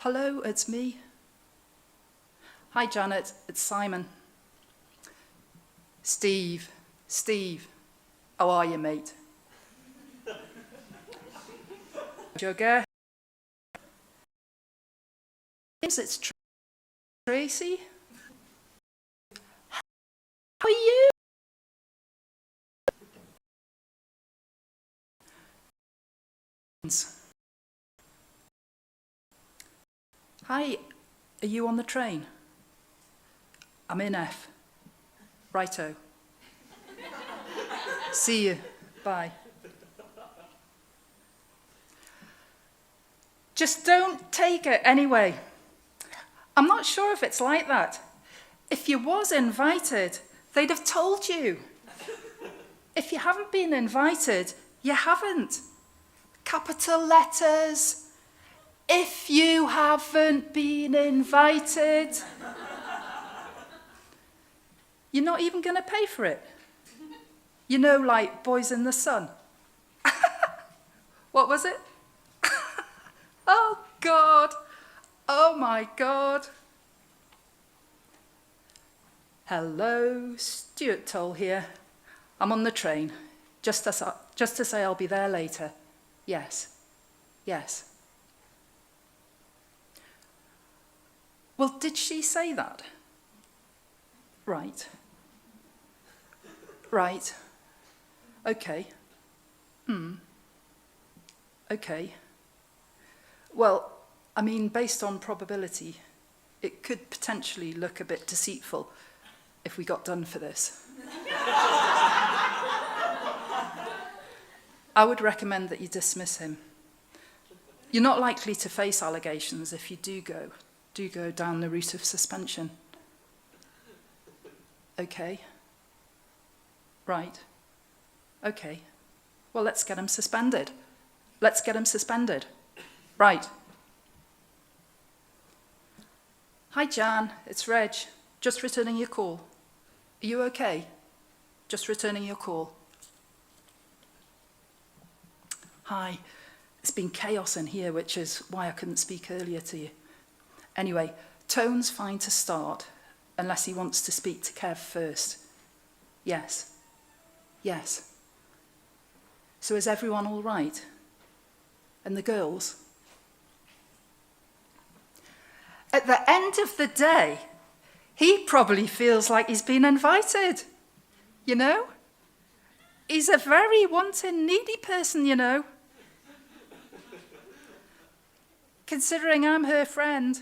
Hello, it's me. Hi, Janet, it's Simon. Steve, how are you, mate? Jugger. It's Tracy. How are you? Hi, are you on the train? I'm in F. Righto. See you. Bye. Just don't take it anyway. I'm not sure if it's like that. If you was invited, they'd have told you. If you haven't been invited, you haven't. Capital letters. If you haven't been invited, you're not even going to pay for it. You know, like Boys in the Sun. What was it? Oh, God. Oh, my God. Hello, Stuart Toll here. I'm on the train, just to say I'll be there later. Yes. Well, did she say that? Right. Okay. Okay. Well, I mean, based on probability, it could potentially look a bit deceitful if we got done for this. I would recommend that you dismiss him. You're not likely to face allegations if you do go down the route of suspension. Okay. Right. Okay. Well, let's get him suspended. Right. Hi, Jan. It's Reg. Just returning your call. Are you okay? Just returning your call. Hi. It's been chaos in here, which is why I couldn't speak earlier to you. Anyway, Tone's fine to start, unless he wants to speak to Kev first. Yes. So is everyone all right? And the girls? At the end of the day, he probably feels like he's been invited, you know? He's a very wanting, needy person, you know. Considering I'm her friend.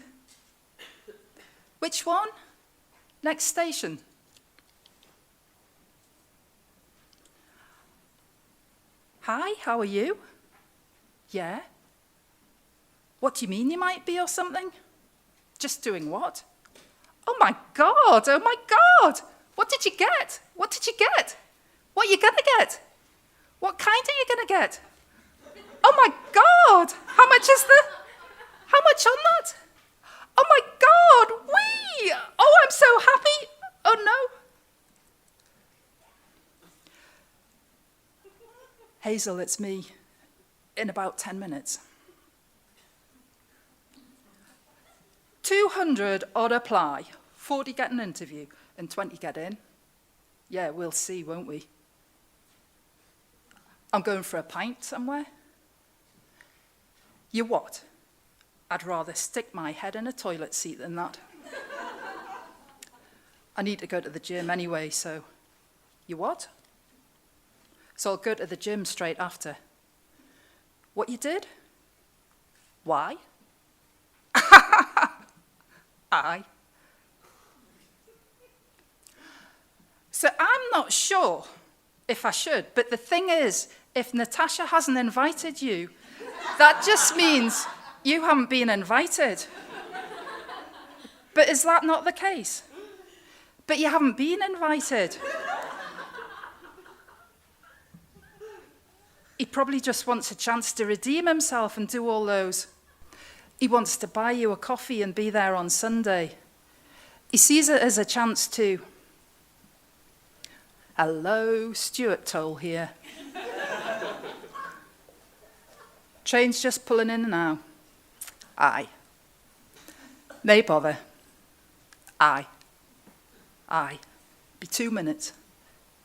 Which one? Next station. Hi, how are you? Yeah? What do you mean you might be or something? Just doing what? Oh my God! What did you get? What are you gonna get? What kind are you gonna get? Oh my God! How much on that? Oh my God! Whee! Oh, I'm so happy! Oh no! Hazel, it's me. In about 10 minutes. 200 odd apply, 40 get an interview, and 20 get in. Yeah, we'll see, won't we? I'm going for a pint somewhere. You what? I'd rather stick my head in a toilet seat than that. I need to go to the gym anyway, so... You what? So I'll go to the gym straight after. What you did? Why? Aye. So I'm not sure if I should, but the thing is, if Natasha hasn't invited you, that just means you haven't been invited. But is that not the case? But you haven't been invited. He probably just wants a chance to redeem himself and do all those. He wants to buy you a coffee and be there on Sunday. He sees it as a chance to... Hello, Stuart Toll here. Train's just pulling in now. Aye. Nay bother. Aye. Be 2 minutes.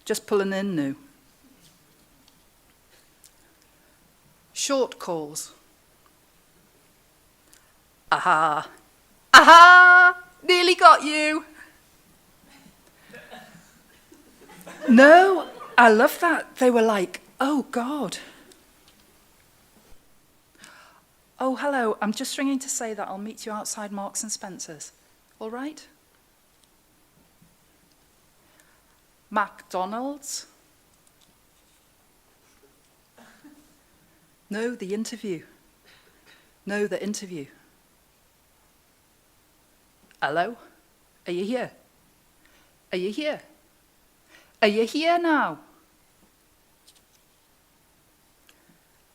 Just pulling in now. Short calls. Aha. Nearly got you. No, I love that. They were like, oh God. Oh, hello, I'm just ringing to say that I'll meet you outside Marks and Spencer's. All right? McDonald's? No, the interview. No, the interview. Hello? Are you here? Are you here? Are you here now?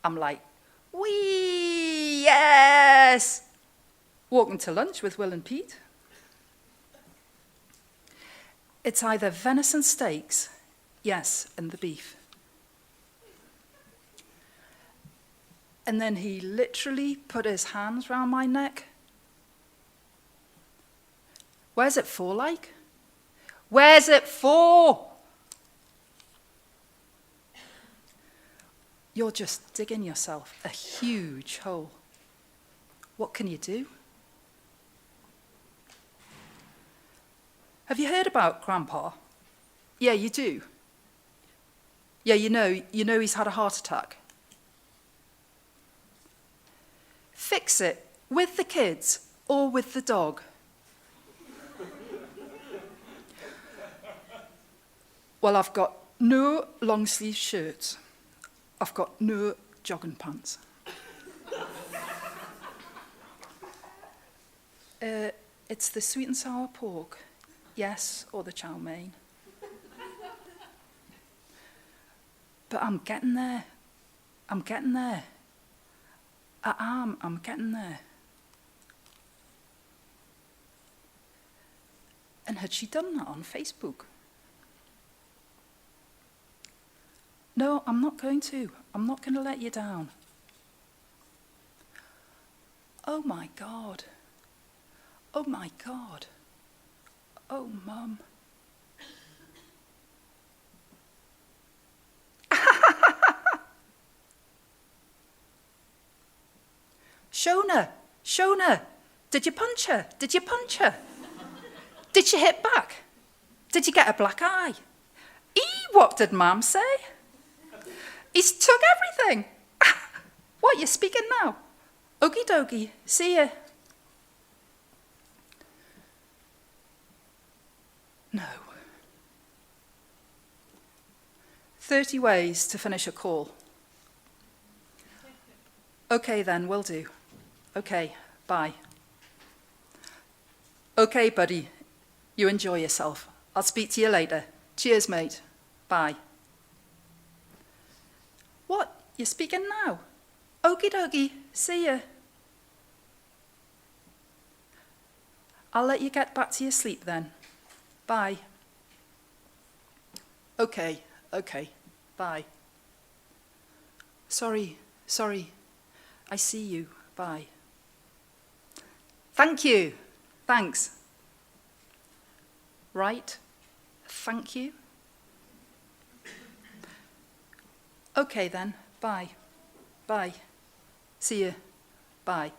I'm like, wee, yes! Walking to lunch with Will and Pete. It's either venison steaks, yes, and the beef. And then he literally put his hands round my neck. Where's it for, like? Where's it for? You're just digging yourself a huge hole. What can you do? Have you heard about Grandpa? Yeah, you do. Yeah, you know he's had a heart attack. Fix it with the kids or with the dog. Well, I've got no long sleeve shirts. I've got no jogging pants. It's the sweet and sour pork, yes, or the chow mein. But I'm getting there. I'm getting there. I'm getting there. And had she done that on Facebook? No, I'm not going to. I'm not going to let you down. Oh my God. Oh my God. Oh, Mum. Shona, did you punch her? Did you punch her? Did she hit back? Did you get a black eye? What did Mum say? He's took everything. What, you speaking now? Okie dokie, see ya. No. 30 ways to finish a call. Okay then, will do. Okay, bye. Okay, buddy, you enjoy yourself. I'll speak to you later. Cheers, mate. Bye. What? You're speaking now? Okie dokie, see ya. I'll let you get back to your sleep then. Bye. Okay, bye. Sorry, I see you, bye. Thank you, thanks. Right, thank you. Okay then, bye. See you, bye.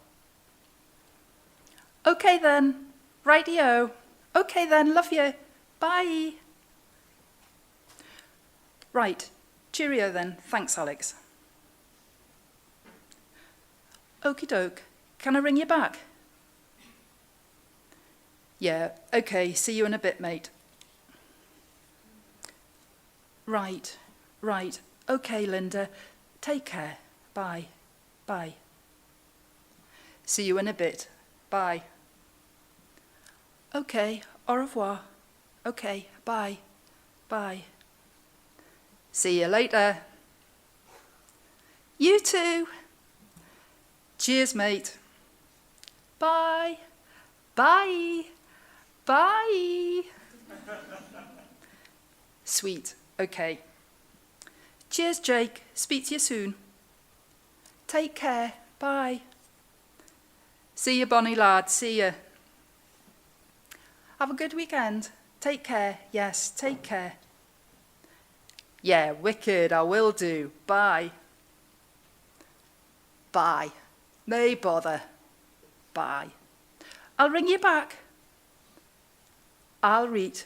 Okay then, rightio. Okay then, love you, bye. Right, cheerio then, thanks Alex. Okie doke, can I ring you back? Yeah, okay, see you in a bit, mate. Right, okay, Linda, take care, bye. See you in a bit, bye. Okay, au revoir. Okay, bye. See you later. You too. Cheers, mate. Bye. Sweet, okay. Cheers, Jake. Speak to you soon. Take care. Bye. See you, bonny lad. See you. Have a good weekend. Take care. Yes, take care. Yeah, wicked, I will do. Bye. Bye. No bother. Bye. I'll ring you back. I'll read.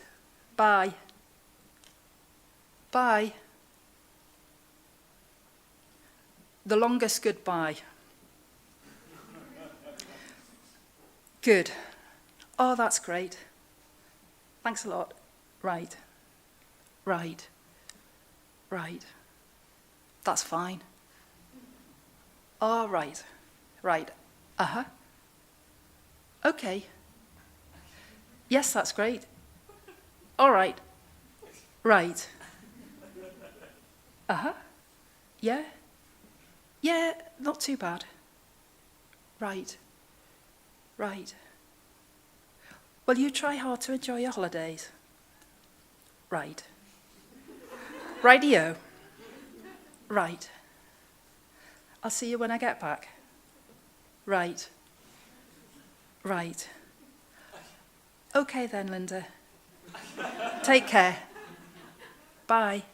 Bye. Bye. The longest goodbye. Good. Oh, that's great. Thanks a lot. Right. Right. Right. That's fine. Oh, right. Right. Uh-huh. Okay. Yes, that's great. All right. Right. Uh-huh. Yeah. Yeah, not too bad. Right. Right. Well, you try hard to enjoy your holidays. Right. Rightio. Right. I'll see you when I get back. Right. Right. Okay then, Linda. Take care. Bye.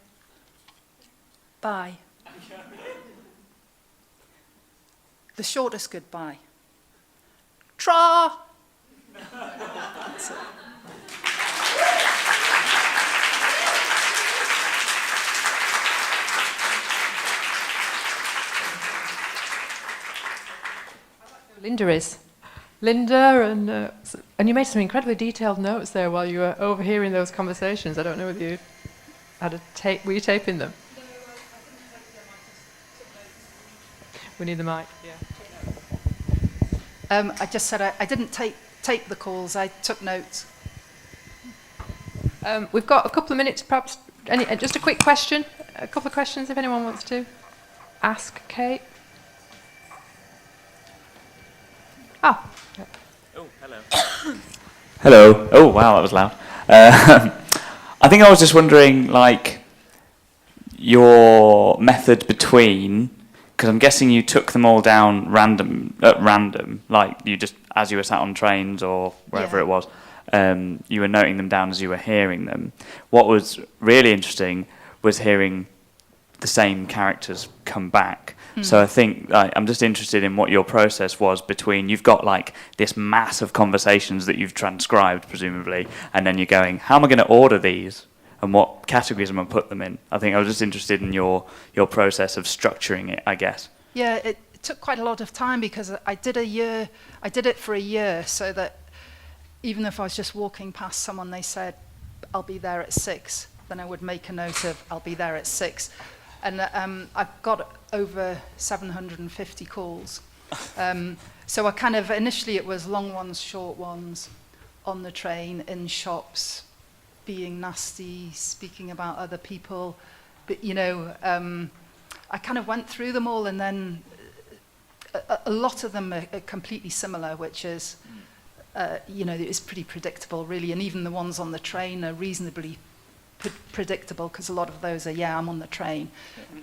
Bye. The shortest goodbye. Tra! That's it. Linda is. Linda, and you made some incredibly detailed notes there while you were overhearing those conversations. I don't know whether you had a tape. Were you taping them? No, we need the mic. Yeah. I just said I didn't tape the calls. I took notes. We've got a couple of minutes, perhaps. Just a quick question. A couple of questions, if anyone wants to ask Kate. Oh. Oh, hello. Hello. Oh, wow, that was loud. I think I was just wondering, like, your method between, because I'm guessing you took them all down at random, like you just, as you were sat on trains or wherever it was, you were noting them down as you were hearing them. What was really interesting was hearing the same characters come back. So I think I'm just interested in what your process was between, you've got like this mass of conversations that you've transcribed presumably, and then you're going, how am I going to order these and what categories am I going to put them in? I think I was just interested in your process of structuring it, I guess. Yeah, it took quite a lot of time because I did it for a year, so that even if I was just walking past someone, they said, I'll be there at 6, then I would make a note of, I'll be there at 6. And I got over 750 calls. So I kind of, initially it was long ones, short ones, on the train, in shops, being nasty, speaking about other people. But, you know, I kind of went through them all, and then a lot of them are completely similar, which is, you know, it's pretty predictable, really. And even the ones on the train are reasonably predictable, because a lot of those are, yeah, I'm on the train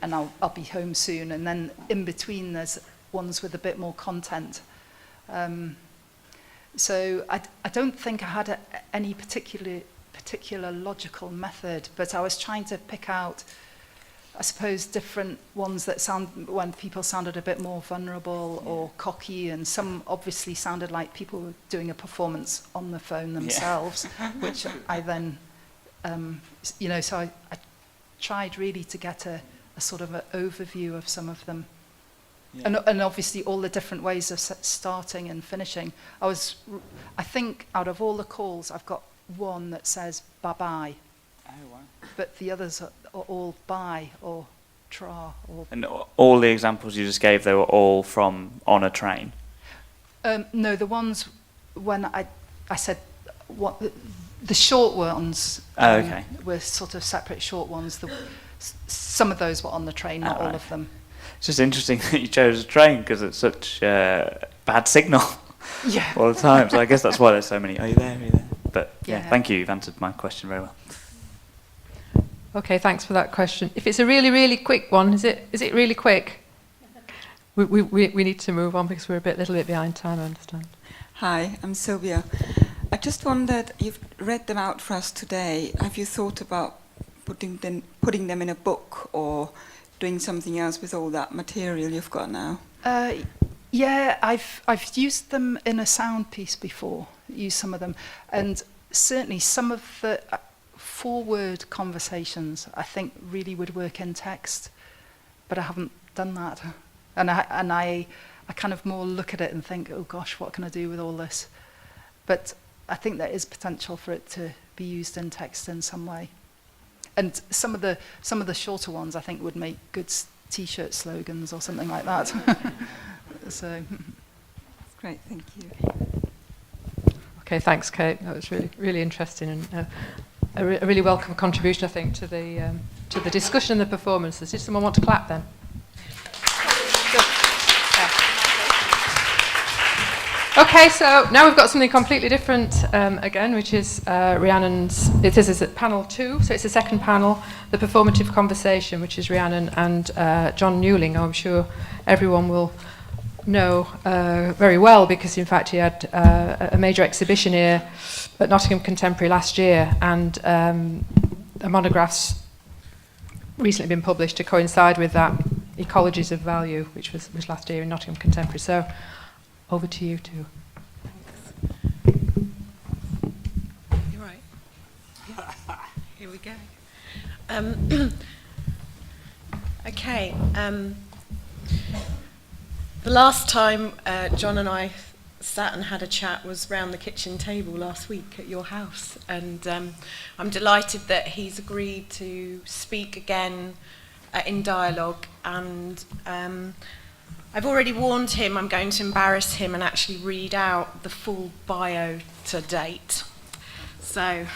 and I'll be home soon, and then in between there's ones with a bit more content. So I don't think I had any particular logical method, but I was trying to pick out, I suppose, different ones that sound, when people sounded a bit more vulnerable or cocky, and some obviously sounded like people were doing a performance on the phone themselves, which I then you know, so I tried really to get a sort of an overview of some of them. Yeah. And obviously all the different ways of starting and finishing. I think out of all the calls, I've got one that says bye-bye. Oh, wow. But the others are all bye or tra. Or and all the examples you just gave, they were all from on a train? No, the ones when I said what... The short ones were sort of separate short ones. Some of those were on the train, not all of them. It's just interesting that you chose a train, because it's such bad signal all the time. So I guess that's why there's so many. Are you there? Are you there? But yeah, thank you. You've answered my question very well. Okay, thanks for that question. If it's a really, really quick one, is it really quick? We need to move on because we're a little bit behind time, I understand. Hi, I'm Sylvia. I just wondered, you've read them out for us today. Have you thought about putting them in a book or doing something else with all that material you've got now? Yeah, I've used them in a sound piece before, used some of them, and certainly some of the forward conversations I think really would work in text, but I haven't done that. And I kind of more look at it and think, oh gosh, what can I do with all this? But I think there is potential for it to be used in text in some way. And some of the shorter ones I think would make good t-shirt slogans or something like that. So That's great, thank you. Okay, thanks, Kate. That was really, really interesting and a really welcome contribution, I think, to the discussion and the performances. Did someone want to clap then? Good. Yeah. Okay, so now we've got something completely different again, which is Rhiannon's. This is at panel 2, so it's the second panel, the performative conversation, which is Rhiannon and John Newling. I'm sure everyone will know very well, because in fact he had a major exhibition here at Nottingham Contemporary last year, and a monograph's recently been published to coincide with that, Ecologies of Value, which was last year in Nottingham Contemporary. So over to you two. You're right. Yeah. Here we go. Okay. The last time John and I sat and had a chat was round the kitchen table last week at your house, and I'm delighted that he's agreed to speak again in dialogue, and I've already warned him I'm going to embarrass him and actually read out the full bio to date. So,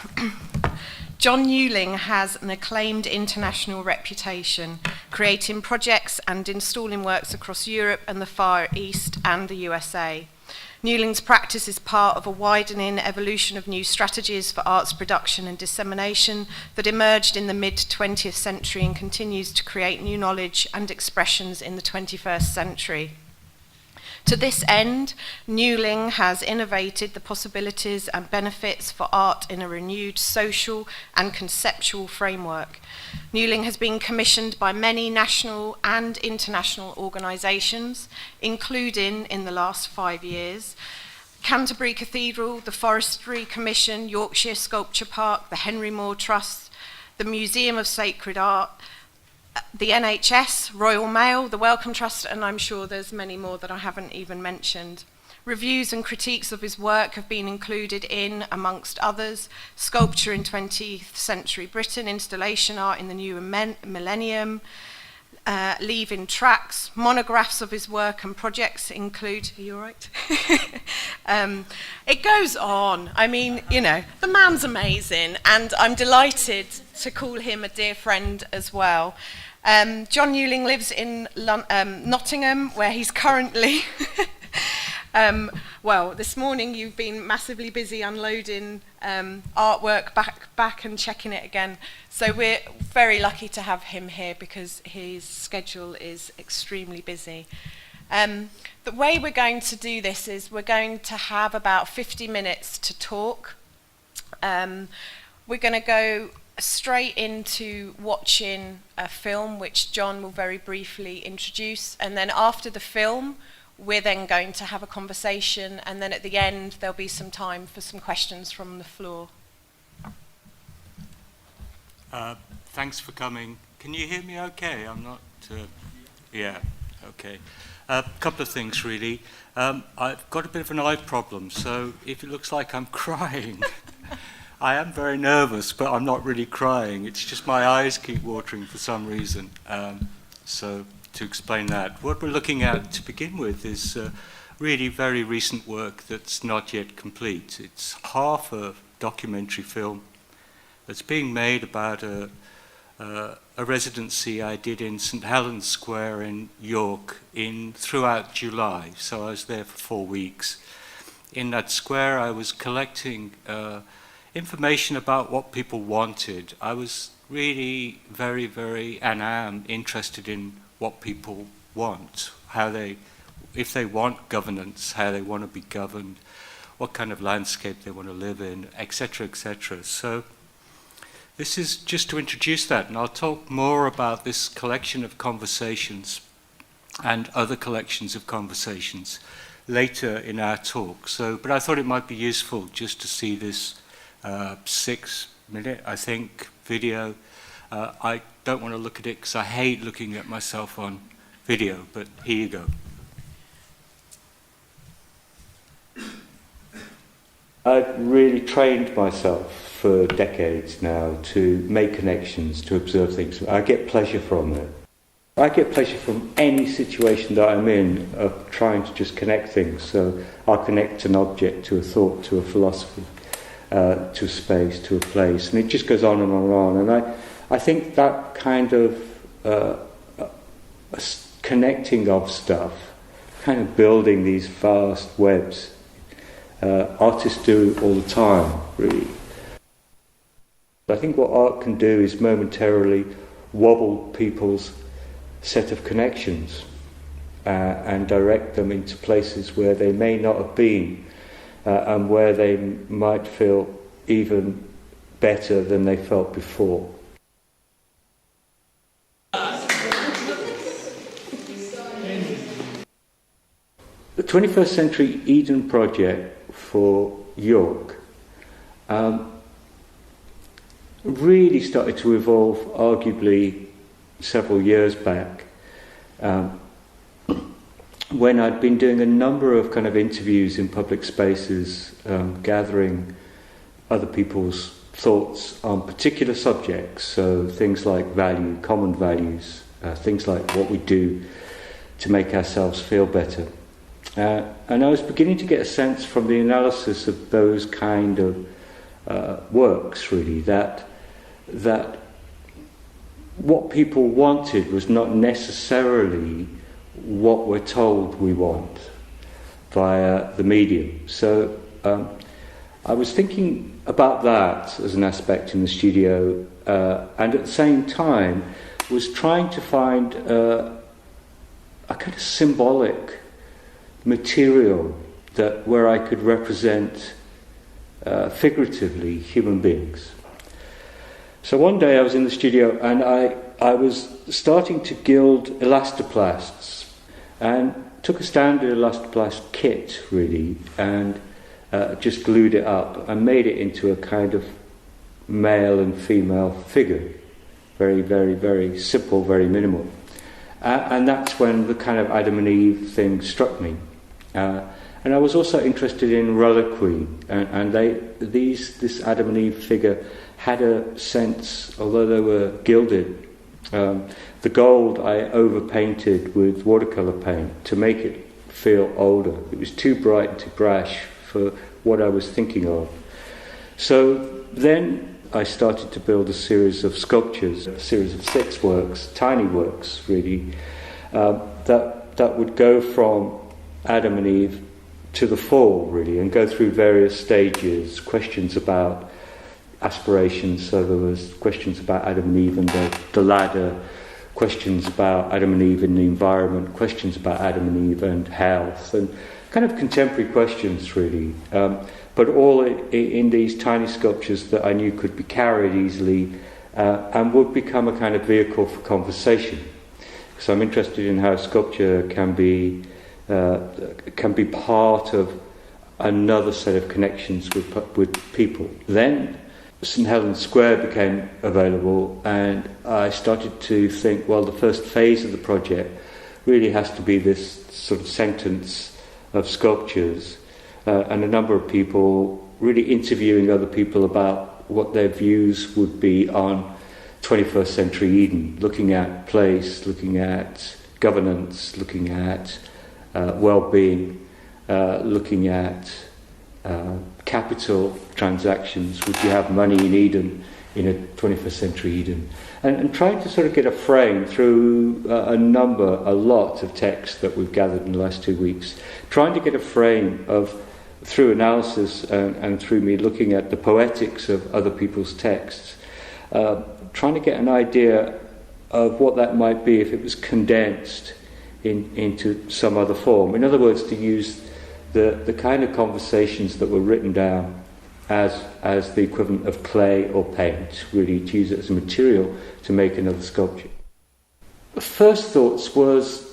John Newling has an acclaimed international reputation, creating projects and installing works across Europe and the Far East and the USA. Newling's practice is part of a widening evolution of new strategies for arts production and dissemination that emerged in the mid-20th century and continues to create new knowledge and expressions in the 21st century. To this end, Newling has innovated the possibilities and benefits for art in a renewed social and conceptual framework. Newling has been commissioned by many national and international organisations, including, in the last 5 years, Canterbury Cathedral, the Forestry Commission, Yorkshire Sculpture Park, the Henry Moore Trust, the Museum of Sacred Art, the NHS, Royal Mail, the Wellcome Trust, and I'm sure there's many more that I haven't even mentioned. Reviews and critiques of his work have been included in, amongst others, Sculpture in 20th Century Britain, Installation Art in the New Millennium, Leaving Tracks. Monographs of his work and projects include, are you all right? It goes on. I mean, you know, the man's amazing, and I'm delighted to call him a dear friend as well. John Newling lives in Nottingham, where he's currently... well, this morning you've been massively busy unloading artwork back and checking it again. So we're very lucky to have him here because his schedule is extremely busy. The way we're going to do this is we're going to have about 50 minutes to talk. We're going to go straight into watching a film, which John will very briefly introduce, and then after the film, we're then going to have a conversation, and then at the end there'll be some time for some questions from the floor. Thanks for coming. Can you hear me okay? I'm not... yeah, okay. A couple of things, really. I've got a bit of an eye problem, so if it looks like I'm crying, I am very nervous, but I'm not really crying. It's just my eyes keep watering for some reason. So to explain that, what we're looking at to begin with is really very recent work that's not yet complete. It's half a documentary film that's being made about a residency I did in St Helens Square in York throughout July. So I was there for 4 weeks. In that square, I was collecting information about what people wanted. I was really very, very, and am interested in what people want, if they want governance, how they want to be governed, what kind of landscape they want to live in, etc., etc. So this is just to introduce that, and I'll talk more about this collection of conversations and other collections of conversations later in our talk. So, but I thought it might be useful just to see this 6-minute, I think, video. I don't want to look at it because I hate looking at myself on video, but here you go. I've really trained myself for decades now to make connections, to observe things. I get pleasure from it. I get pleasure from any situation that I'm in of trying to just connect things. So I'll connect an object to a thought, to a philosophy, to a space, to a place, and it just goes on and on and on. And I think that kind of connecting of stuff, kind of building these vast webs, artists do all the time, really. I think what art can do is momentarily wobble people's set of connections and direct them into places where they may not have been and where they might feel even better than they felt before. The 21st Century Eden project for York really started to evolve arguably several years back when I'd been doing a number of kind of interviews in public spaces, gathering other people's thoughts on particular subjects, so things like value, common values, things like what we do to make ourselves feel better. And I was beginning to get a sense from the analysis of those kind of works, really, that what people wanted was not necessarily what we're told we want via the medium. So I was thinking about that as an aspect in the studio, and at the same time was trying to find a kind of symbolic material where I could represent figuratively human beings. So one day I was in the studio and I was starting to gild elastoplasts and took a standard elastoplast kit, really, and just glued it up and made it into a kind of male and female figure. Very, very, very simple, very minimal. And that's when the kind of Adam and Eve thing struck me. And I was also interested in reliquary, and this Adam and Eve figure had a sense, although they were gilded, the gold I overpainted with watercolour paint to make it feel older. It was too bright and too brash for what I was thinking of. So then I started to build a series of sculptures, a series of 6 works, tiny works really, that would go from Adam and Eve to the fall, really, and go through various stages, questions about aspirations. So there was questions about Adam and Eve and the ladder, questions about Adam and Eve in the environment, questions about Adam and Eve and health, and kind of contemporary questions, really. But all in these tiny sculptures that I knew could be carried easily and would become a kind of vehicle for conversation. So I'm interested in how sculpture can be part of another set of connections with people. Then St Helens Square became available, and I started to think, well, the first phase of the project really has to be this sort of sentence of sculptures, and a number of people really interviewing other people about what their views would be on 21st century Eden, looking at place, looking at governance, looking at well-being, looking at capital transactions. Would you have money in Eden, in a 21st century Eden? And trying to sort of get a frame through a lot of text that we've gathered in the last 2 weeks, trying to get a frame of, through analysis and through me looking at the poetics of other people's texts, trying to get an idea of what that might be if it was condensed into some other form. In other words, to use the kind of conversations that were written down as the equivalent of clay or paint, really to use it as a material to make another sculpture. The first thoughts was,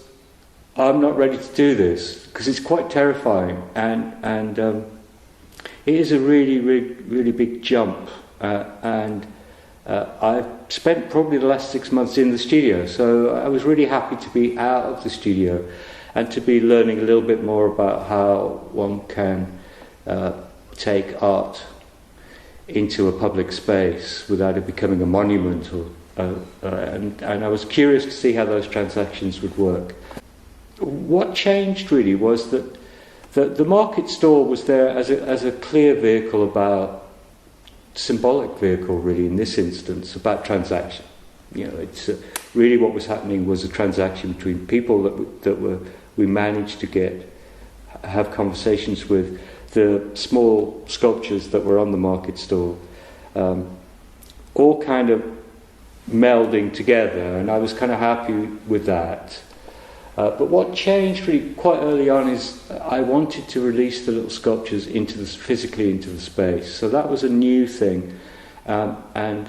I'm not ready to do this, because it's quite terrifying, and it is a really, really, really big jump, and I've spent probably the last 6 months in the studio, so I was really happy to be out of the studio and to be learning a little bit more about how one can take art into a public space without it becoming a monument, and I was curious to see how those transactions would work. What changed really was that the market stall was there as a clear vehicle about symbolic vehicle, really, in this instance, about transaction. It's really what was happening was a transaction between people that we managed to have conversations with, the small sculptures that were on the market stall, all kind of melding together, and I was kind of happy with that. But what changed really quite early on is I wanted to release the little sculptures physically into the space. So that was a new thing, and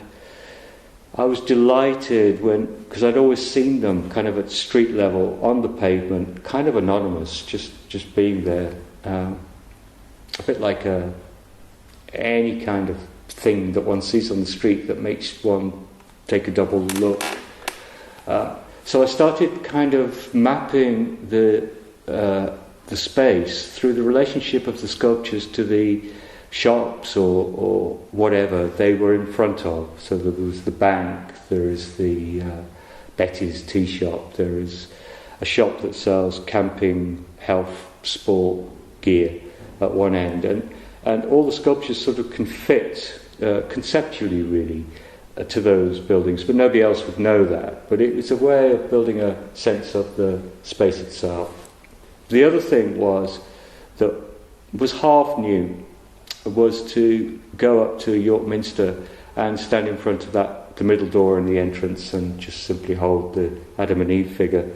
I was delighted because I'd always seen them kind of at street level on the pavement, kind of anonymous, just being there, a bit like any kind of thing that one sees on the street that makes one take a double look. So I started kind of mapping the space through the relationship of the sculptures to the shops or whatever they were in front of. So there was the bank, there is the Betty's tea shop, there is a shop that sells camping, health, sport gear at one end, and all the sculptures sort of can fit conceptually, really, to those buildings, but nobody else would know that. But it's a way of building a sense of the space itself. The other thing was half new, was to go up to York Minster and stand in front of the middle door in the entrance and just simply hold the Adam and Eve figure.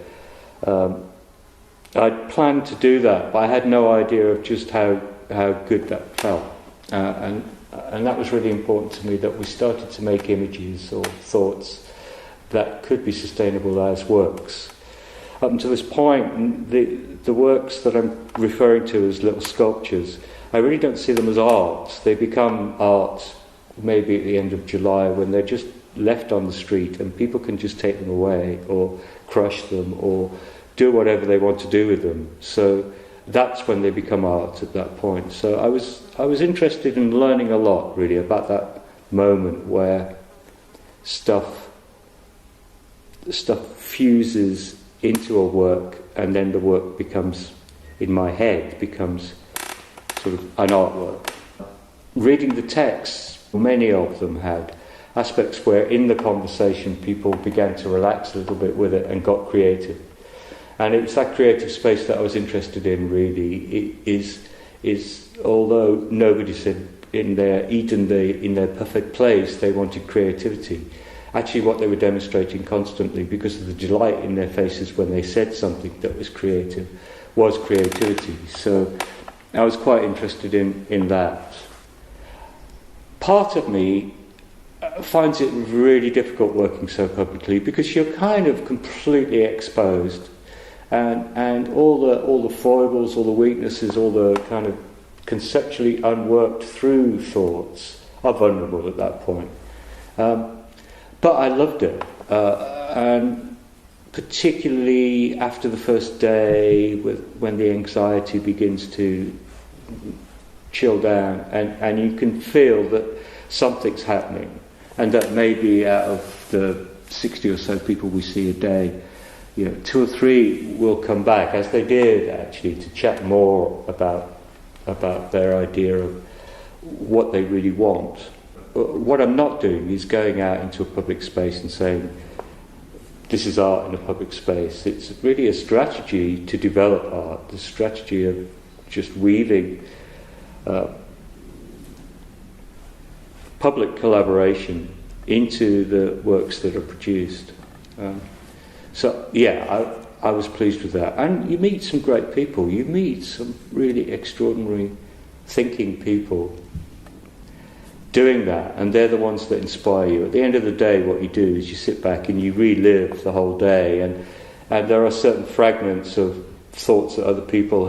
I'd planned to do that, but I had no idea of just how good that felt. And that was really important to me, that we started to make images or thoughts that could be sustainable as works. Up until this point, the works that I'm referring to as little sculptures, I really don't see them as art. They become art maybe at the end of July when they're just left on the street and people can just take them away or crush them or do whatever they want to do with them. So that's when they become art at that point. So I was interested in learning a lot, really, about that moment where stuff fuses into a work, and then the work becomes, in my head, becomes sort of an artwork. Reading the texts, many of them had aspects where in the conversation people began to relax a little bit with it and got creative. And it's that creative space that I was interested in, really. It is although nobody said in their perfect place they wanted creativity, actually what they were demonstrating constantly, because of the delight in their faces when they said something that was creative, was creativity. So I was quite interested in that. Part of me finds it really difficult working so publicly, because you're kind of completely exposed. And all the foibles, all the weaknesses, all the kind of conceptually unworked through thoughts are vulnerable at that point. But I loved it, and particularly after the first day, when the anxiety begins to chill down, and you can feel that something's happening, and that maybe out of the 60 or so people we see a day, 2 or 3 will come back, as they did actually, to chat more about their idea of what they really want. What I'm not doing is going out into a public space and saying, this is art in a public space. It's really a strategy to develop art, the strategy of just weaving public collaboration into the works that are produced. So yeah, I was pleased with that. And you meet some great people. You meet some really extraordinary thinking people doing that, and they're the ones that inspire you. At the end of the day, what you do is you sit back and you relive the whole day, and there are certain fragments of thoughts that other people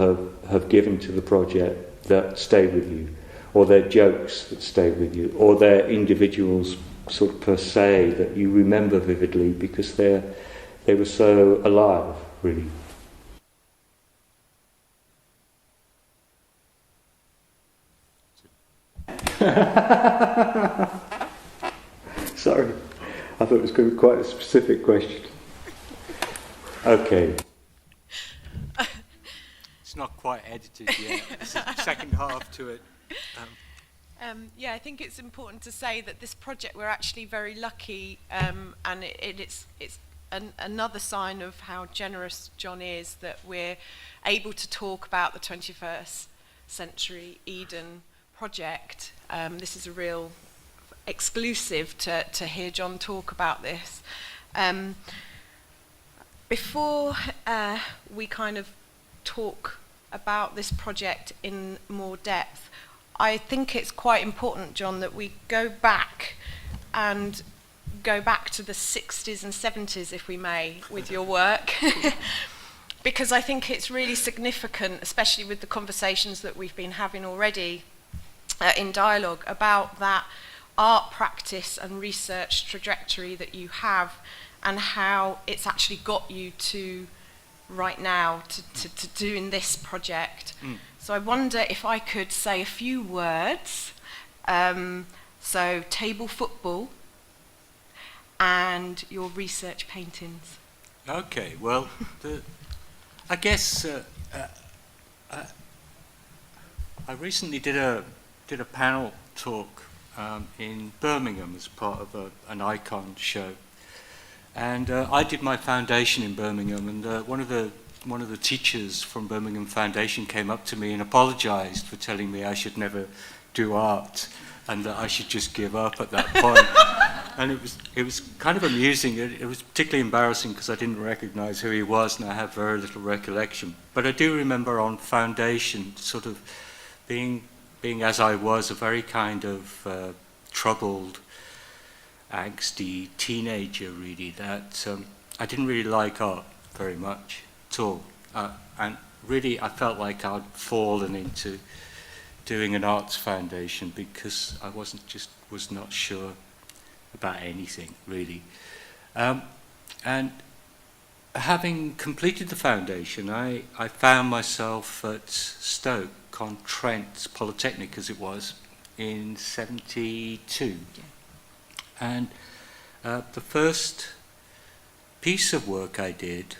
have given to the project that stay with you, or their jokes that stay with you, or their individuals sort of per se that you remember vividly because they were so alive, really. Sorry, I thought it was going to be quite a specific question. Okay. It's not quite edited yet. There's a second half to it. Yeah, I think it's important to say that this project, we're actually very lucky, and it's another sign of how generous John is that we're able to talk about the 21st Century Eden project. This is a real exclusive to hear John talk about this. Before we kind of talk about this project in more depth, I think it's quite important, John, that we go back to the 60s and 70s, if we may, with your work. Because I think it's really significant, especially with the conversations that we've been having already in dialogue, about that art practice and research trajectory that you have, and how it's actually got you to right now to doing this project. So I wonder if I could say a few words. So table football and your research paintings. Okay, well, I guess I recently did a panel talk in Birmingham as part of an icon show, and I did my foundation in Birmingham, and one of the teachers from Birmingham Foundation came up to me and apologised for telling me I should never do art and that I should just give up at that point. And it was kind of amusing. It was particularly embarrassing because I didn't recognise who he was and I have very little recollection. But I do remember on foundation sort of being as I was, a very kind of troubled, angsty teenager, really, that I didn't really like art very much at all. And really I felt like I'd fallen into doing an arts foundation because I was not sure about anything, really. And having completed the foundation, I found myself at Stoke-on-Trent Polytechnic, as it was, in 72. Yeah. And the first piece of work I did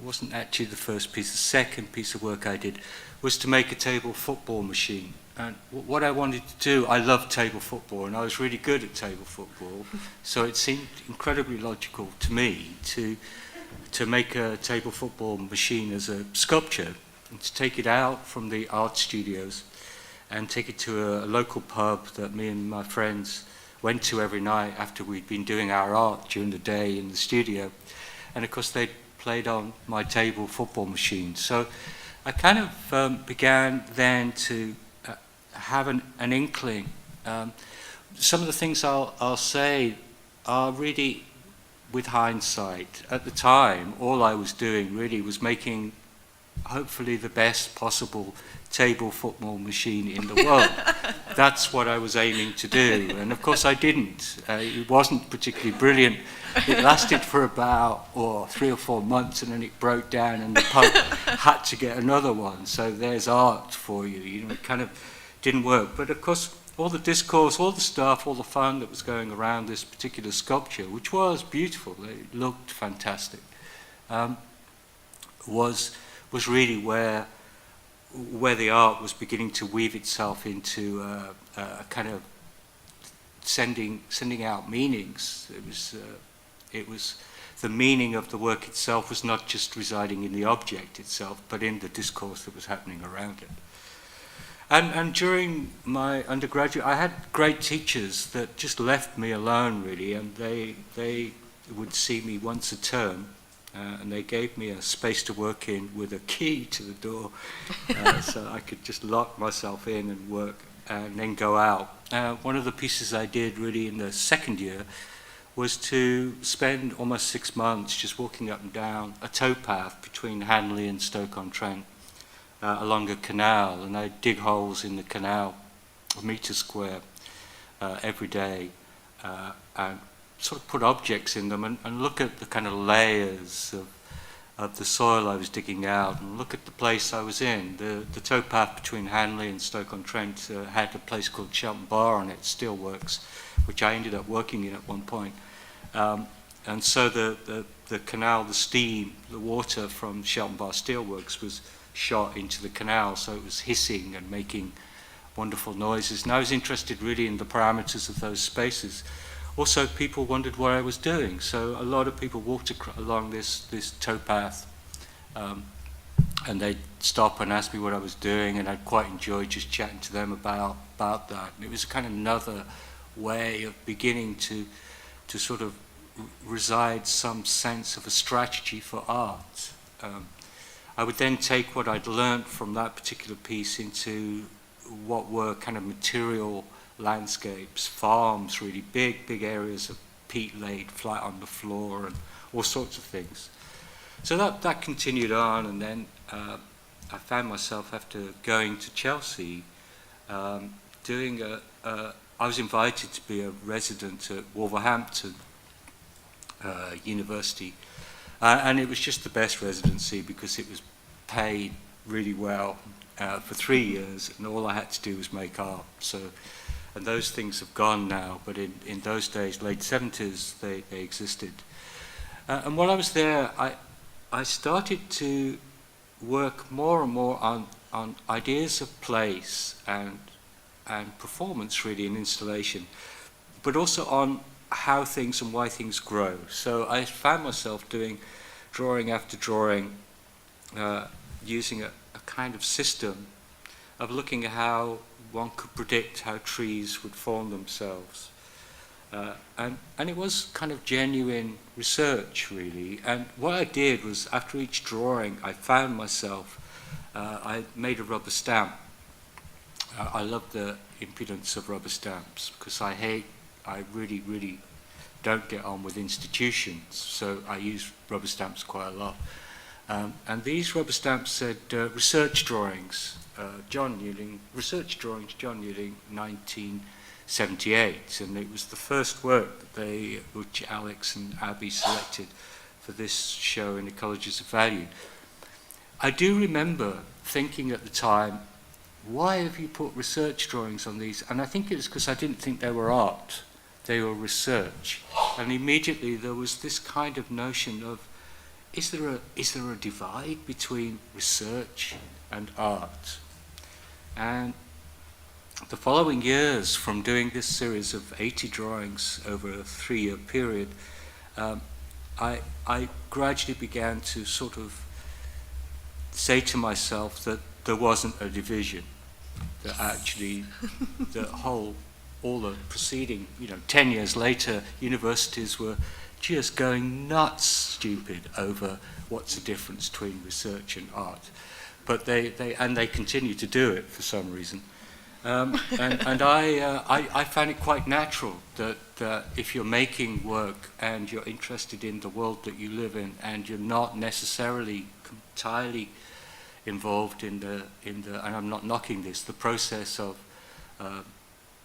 wasn't actually the first piece. The second piece of work I did was to make a table football machine. And what I wanted to do, I loved table football, and I was really good at table football, so it seemed incredibly logical to me to make a table football machine as a sculpture, and to take it out from the art studios and take it to a local pub that me and my friends went to every night after we'd been doing our art during the day in the studio. And of course they played on my table football machine. So I kind of began then to have an inkling. Some of the things I'll say are really with hindsight. At the time, all I was doing really was making hopefully the best possible table football machine in the world. That's what I was aiming to do, and of course I didn't. It wasn't particularly brilliant. It lasted for about 3 or 4 months, and then it broke down, and the pub had to get another one. So there's art for you. You know, it kind of didn't work. But of course, all the discourse, all the stuff, all the fun that was going around this particular sculpture, which was beautiful, it looked fantastic, was really where the art was beginning to weave itself into a kind of sending out meanings. It was the meaning of the work itself was not just residing in the object itself, but in the discourse that was happening around it. And during my undergraduate, I had great teachers that just left me alone, really, and they would see me once a term, and they gave me a space to work in with a key to the door, so I could just lock myself in and work and then go out. One of the pieces I did really in the second year was to spend almost 6 months just walking up and down a towpath between Hanley and Stoke-on-Trent along a canal, and I'd dig holes in the canal a metre square every day and sort of put objects in them and look at the kind of layers of the soil I was digging out and look at the place I was in. The towpath between Hanley and Stoke-on-Trent had a place called Shelton Bar on it, still works, which I ended up working in at one point. And so the canal, the steam, the water from Shelton Bar Steelworks was shot into the canal, so it was hissing and making wonderful noises. And I was interested really in the parameters of those spaces. Also, people wondered what I was doing, so a lot of people walked along this towpath, and they'd stop and ask me what I was doing, and I'd quite enjoy just chatting to them about that. And it was kind of another way of beginning to sort of reside some sense of a strategy for art. I would then take what I'd learnt from that particular piece into what were kind of material landscapes, farms, really big areas of peat laid flat on the floor and all sorts of things. So that continued on, and then I found myself after going to Chelsea doing I was invited to be a resident at Wolverhampton University, and it was just the best residency because it was paid really well for 3 years, and all I had to do was make art. And those things have gone now, but in those days, late 70s, they existed. And while I was there, I started to work more and more on ideas of place and performance, really, in installation, but also on how things and why things grow. So I found myself doing drawing after drawing, using a kind of system of looking at how one could predict how trees would form themselves. And it was kind of genuine research, really. And what I did was, after each drawing, I found myself, I made a rubber stamp. I love the impudence of rubber stamps because I really, really don't get on with institutions, so I use rubber stamps quite a lot. And these rubber stamps said research drawings, John Newling, research drawings, John Newling, 1978, and it was the first work that which Alex and Abby selected for this show in Ecologies of Value. I do remember thinking at the time, why have you put research drawings on these? And I think it was because I didn't think they were art, they were research. And immediately there was this kind of notion of, is there a divide between research and art? And the following years, from doing this series of 80 drawings over a 3-year period, I gradually began to sort of say to myself that there wasn't a division, that actually all the preceding, 10 years later, universities were just going nuts stupid over what's the difference between research and art. But they continue to do it for some reason. And I found it quite natural that if you're making work and you're interested in the world that you live in and you're not necessarily entirely involved in the and I'm not knocking this, the process of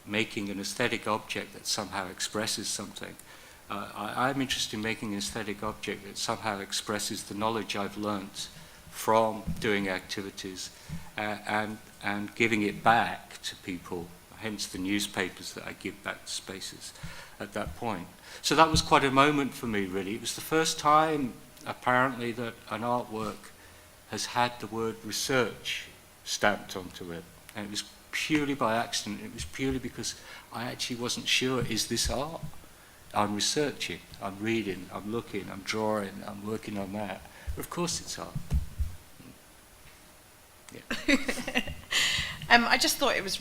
making an aesthetic object that somehow expresses something. I'm interested in making an aesthetic object that somehow expresses the knowledge I've learnt from doing activities and giving it back to people, hence the newspapers that I give back to spaces at that point. So that was quite a moment for me, really. It was the first time, apparently, that an artwork has had the word research stamped onto it. And it was purely by accident. It was purely because I actually wasn't sure, is this art? I'm researching, I'm reading, I'm looking, I'm drawing, I'm working on that. But of course it's art. Yeah. I just thought it was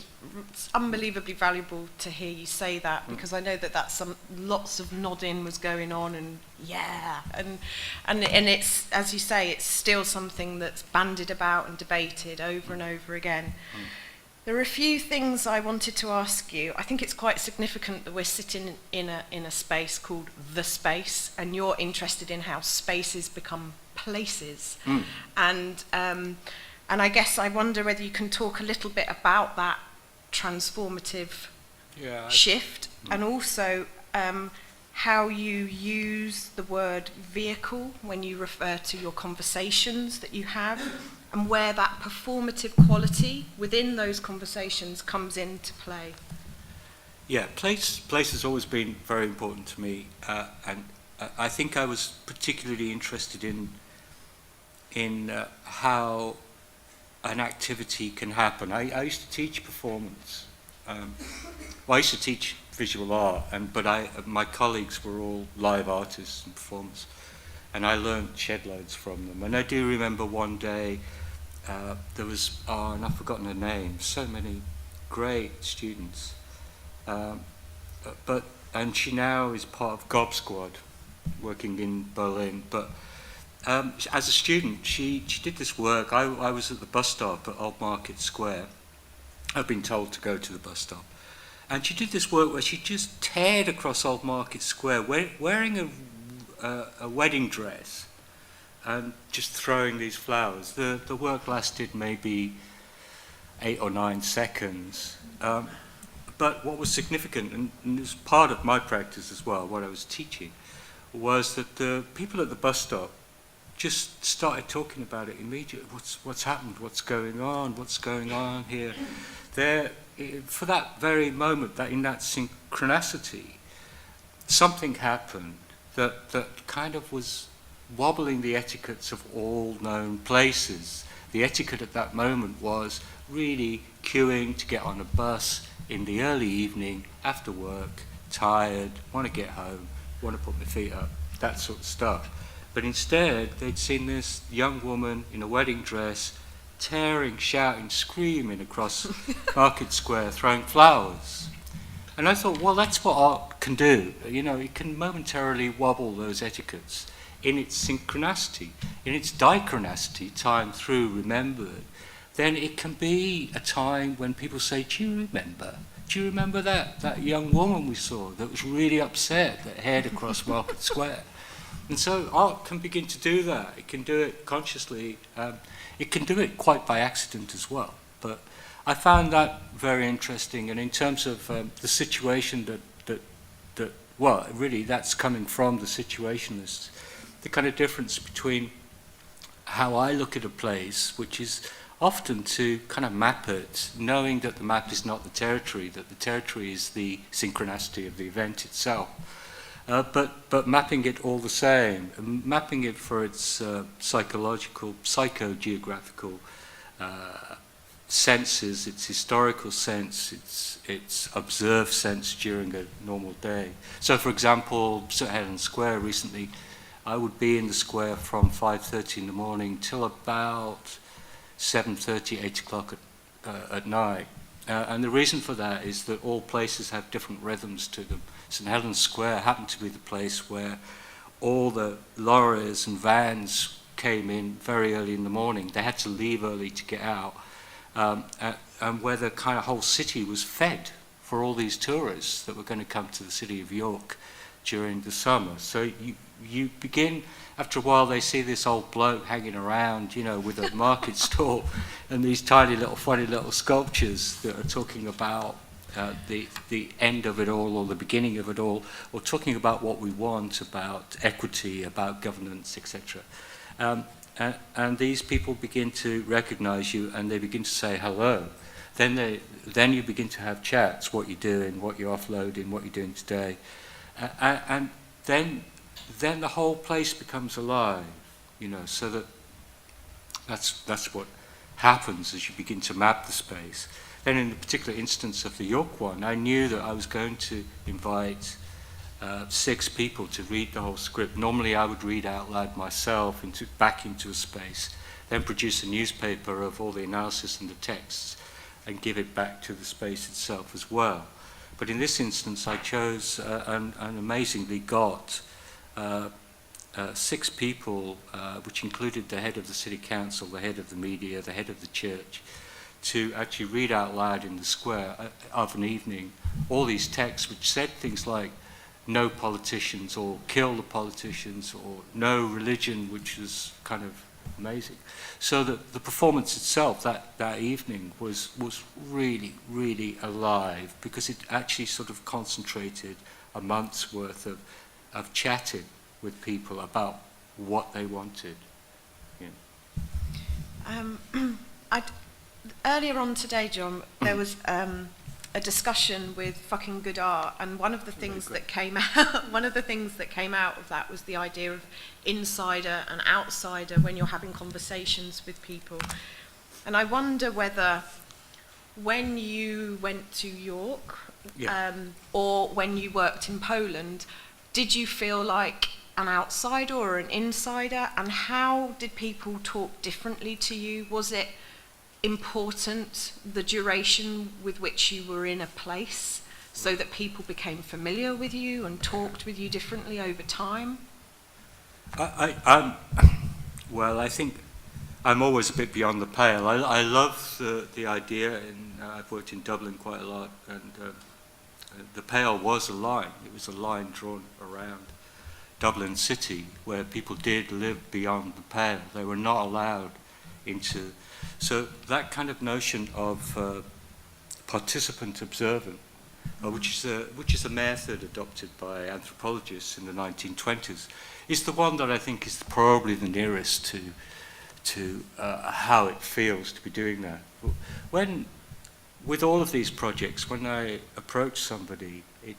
unbelievably valuable to hear you say that, because I know that that's lots of nodding was going on, and and it's, as you say, it's still something that's bandied about and debated over and over again. There are a few things I wanted to ask you. I think it's quite significant that we're sitting in a space called The Space, and you're interested in how spaces become places. And I guess I wonder whether you can talk a little bit about that transformative shift, and also how you use the word vehicle when you refer to your conversations that you have, and where that performative quality within those conversations comes into play. Yeah, place has always been very important to me, and I think I was particularly interested in how an activity can happen. I used to teach performance. I used to teach visual art, but my colleagues were all live artists and performers, and I learned shed loads from them. And I do remember one day there was, and I've forgotten her name, so many great students, and she now is part of Gob Squad, working in Berlin. But as a student, she did this work. I was at the bus stop at Old Market Square. I've been told to go to the bus stop. And she did this work where she just teared across Old Market Square, wearing a wedding dress and just throwing these flowers. The work lasted maybe 8 or 9 seconds. But what was significant, and it was part of my practice as well, what I was teaching, was that the people at the bus stop just started talking about it immediately. What's happened? What's going on here? There, for that very moment, that in that synchronicity, something happened that kind of was wobbling the etiquettes of all known places. The etiquette at that moment was really queuing to get on a bus in the early evening, after work, tired, want to get home, want to put my feet up, that sort of stuff. But instead, they'd seen this young woman in a wedding dress tearing, shouting, screaming across Market Square, throwing flowers. And I thought, well, that's what art can do. You know, it can momentarily wobble those etiquettes in its synchronicity, in its dichronicity, time through remembered. Then it can be a time when people say, do you remember that young woman we saw that was really upset, that haired across Market Square? And so art can begin to do that. It can do it consciously. It can do it quite by accident as well. But I found that very interesting. And in terms of the situation that, well, really that's coming from the situationists, the kind of difference between how I look at a place, which is often to kind of map it, knowing that the map is not the territory, that the territory is the synchronicity of the event itself. But mapping it all the same, mapping it for its psychological, psychogeographical senses, its historical sense, its observed sense during a normal day. So, for example, St Helens Square recently, I would be in the square from 5:30 in the morning till about 7:30, 8 o'clock at night. And the reason for that is that all places have different rhythms to them. St Helens Square happened to be the place where all the lorries and vans came in very early in the morning. They had to leave early to get out, and where the kind of whole city was fed for all these tourists that were going to come to the city of York during the summer. So you begin, after a while they see this old bloke hanging around, you know, with a market stall and these tiny little funny little sculptures that are talking about the end of it all or the beginning of it all, or talking about what we want, about equity, about governance, etc. And these people begin to recognize you and they begin to say hello. Then you begin to have chats, what you're doing, what you're offloading, what you're doing today. And then the whole place becomes alive, you know, so that's what happens as you begin to map the space. Then in the particular instance of the York one, I knew that I was going to invite 6 people to read the whole script. Normally I would read out loud myself back into a space, then produce a newspaper of all the analysis and the texts, and give it back to the space itself as well. But in this instance, I chose and amazingly got 6 people, which included the head of the city council, the head of the media, the head of the church, to actually read out loud in the square of an evening all these texts which said things like no politicians or kill the politicians or no religion, which was kind of amazing. So that the performance itself that evening was really, really alive, because it actually sort of concentrated a month's worth of chatting with people about what they wanted. Yeah. Earlier on today, John, there was a discussion with Fucking Good Art, and one of the things that came out of that was the idea of insider and outsider when you're having conversations with people. And I wonder whether when you went to York, or when you worked in Poland, did you feel like an outsider or an insider, and how did people talk differently to you? Was it important, the duration with which you were in a place, so that people became familiar with you and talked with you differently over time? Well, I think I'm always a bit beyond the pale. I love the idea, and I've worked in Dublin quite a lot, and the pale was a line. It was a line drawn around Dublin city where people did live beyond the pale. They were not allowed into... So that kind of notion of participant observant, which is a method adopted by anthropologists in the 1920s, is the one that I think is probably the nearest to how it feels to be doing that. With all of these projects, when I approach somebody, it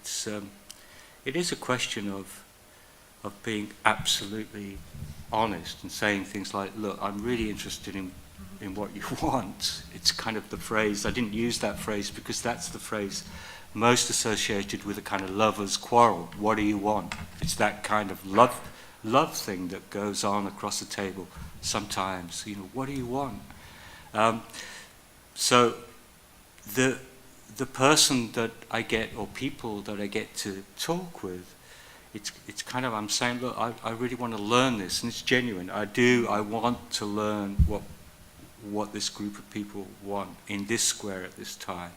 is a question of being absolutely honest and saying things like, look, I'm really interested in what you want. It's kind of the phrase, I didn't use that phrase because that's the phrase most associated with a kind of lover's quarrel. What do you want? It's that kind of love thing that goes on across the table sometimes. What do you want? So the person that I get, or people that I get to talk with, it's kind of, I'm saying, look, I really want to learn this, and it's genuine. I want to learn what this group of people want in this square at this time,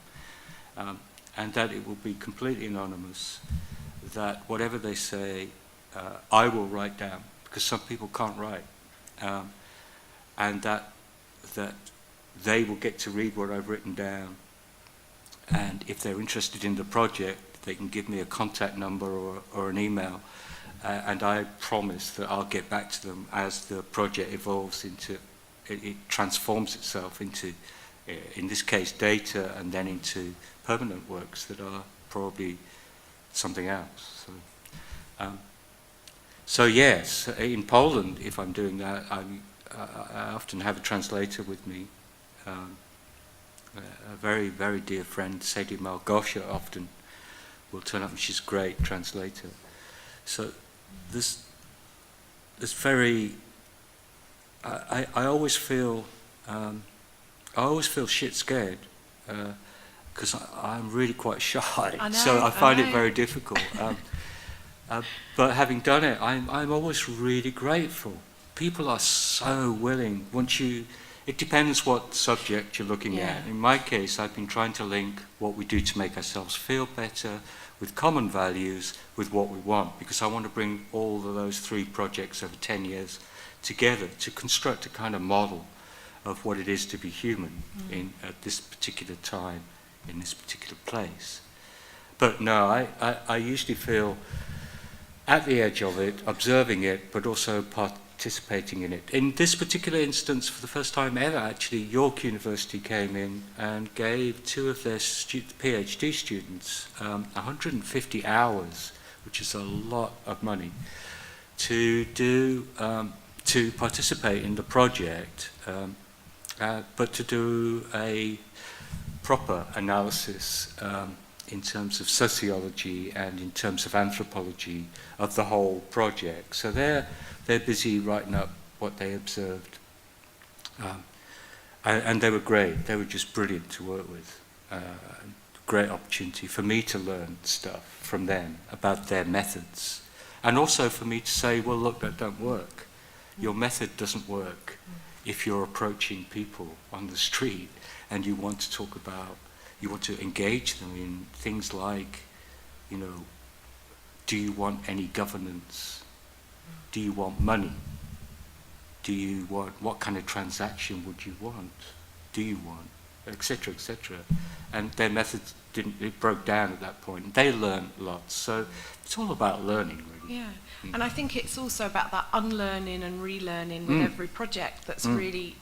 and that it will be completely anonymous, that whatever they say, I will write down, because some people can't write, and that they will get to read what I've written down, and if they're interested in the project, they can give me a contact number or an email, and I promise that I'll get back to them as the project evolves into, it transforms itself into, in this case, data, and then into permanent works that are probably something else. So yes, in Poland, if I'm doing that, I often have a translator with me. A very, very dear friend, Sadie Malgosia, often will turn up, and she's a great translator. So this very, I always feel shit scared, because I'm really quite shy. So I find it very difficult. But having done it, I'm always really grateful. People are so willing. It depends what subject you're looking at. In my case, I've been trying to link what we do to make ourselves feel better with common values with what we want, because I want to bring all of those 3 projects over 10 years together to construct a kind of model of what it is to be human at this particular time, in this particular place. But no, I usually feel at the edge of it, observing it, but also participating in it. In this particular instance, for the first time ever, actually, York University came in and gave 2 of their PhD students 150 hours, which is a lot of money, to participate in the project, but to do a proper analysis in terms of sociology and in terms of anthropology of the whole project. So they're busy writing up what they observed. And they were great. They were just brilliant to work with. Great opportunity for me to learn stuff from them about their methods. And also for me to say, well, look, that don't work. Your method doesn't work if you're approaching people on the street and you want to talk about, you want to engage them in things like, you know, do you want any governance? Do you want money? Do you want, what kind of transaction would you want? Do you want? Etc., etc. And their methods it broke down at that point. They learned lots. So it's all about learning, really. Yeah. And I think it's also about that unlearning and relearning with every project that's really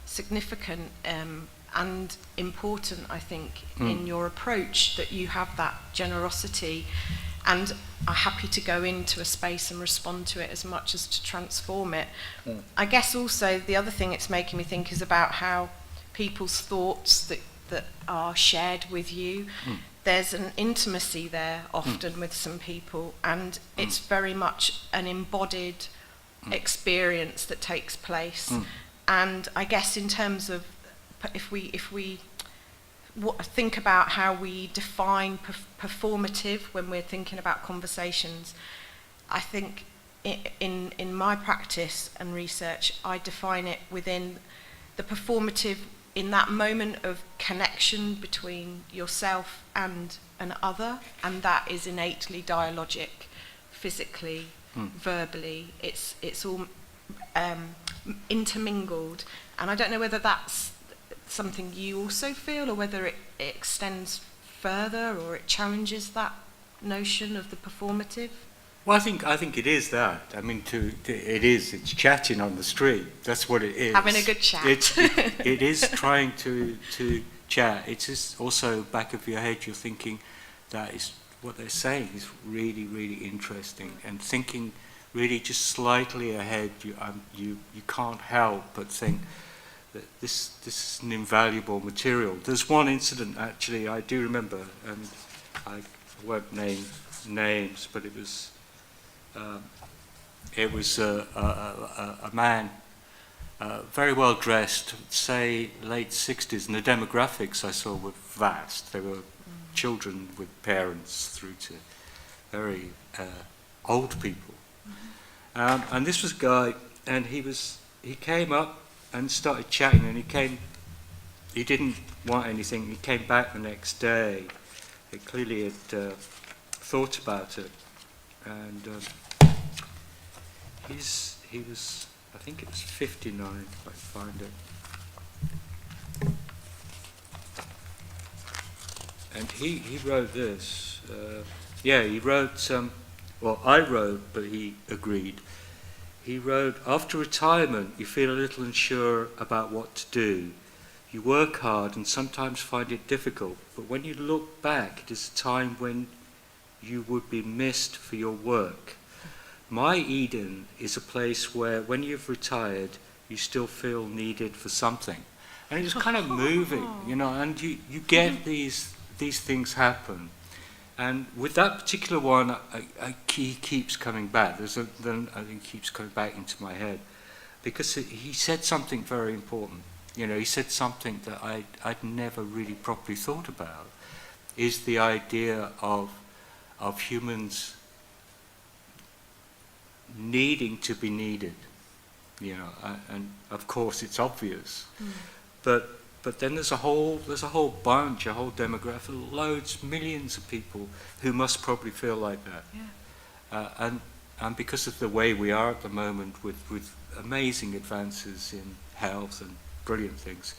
significant and important, I think, in your approach, that you have that generosity and are happy to go into a space and respond to it as much as to transform it. I guess also the other thing it's making me think is about how people's thoughts that are shared with you. There's an intimacy there often with some people, and it's very much an embodied experience that takes place. And I guess in terms of if we think about how we define performative when we're thinking about conversations, I think in my practice and research, I define it within the performative in that moment of connection between yourself and an other, and that is innately dialogic, physically, verbally. It's all intermingled, and I don't know whether that's something you also feel, or whether it extends further, or it challenges that notion of the performative. Well, I think it is that. I mean, it's chatting on the street. That's what it is. Having a good chat. It is trying to chat. It is also back of your head. You're thinking that is what they're saying is really, really interesting, and thinking really just slightly ahead. You can't help but think that this is an invaluable material. There's one incident actually I do remember, and I won't name names, but it was a man, very well dressed, say late 60s, and the demographics I saw were vast. They were children with parents through to very old people. And this was a guy, and he came up and started chatting, and he didn't want anything. He came back the next day. He clearly had thought about it, and he was, I think it was 59, if I find it. And he wrote this. He wrote I wrote, but he agreed. He wrote, after retirement, you feel a little unsure about what to do. You work hard and sometimes find it difficult, but when you look back, it is a time when you would be missed for your work. My Eden is a place where, when you've retired, you still feel needed for something. And it was kind of moving, and you get these things happen. And with that particular one, he keeps coming back. I think keeps coming back into my head, because he said something very important. He said something that I'd never really properly thought about, is the idea of humans needing to be needed. And of course it's obvious, but then there's a whole bunch, a whole demographic, millions of people who must probably feel like that. Yeah. And because of the way we are at the moment, with amazing advances in health and brilliant things,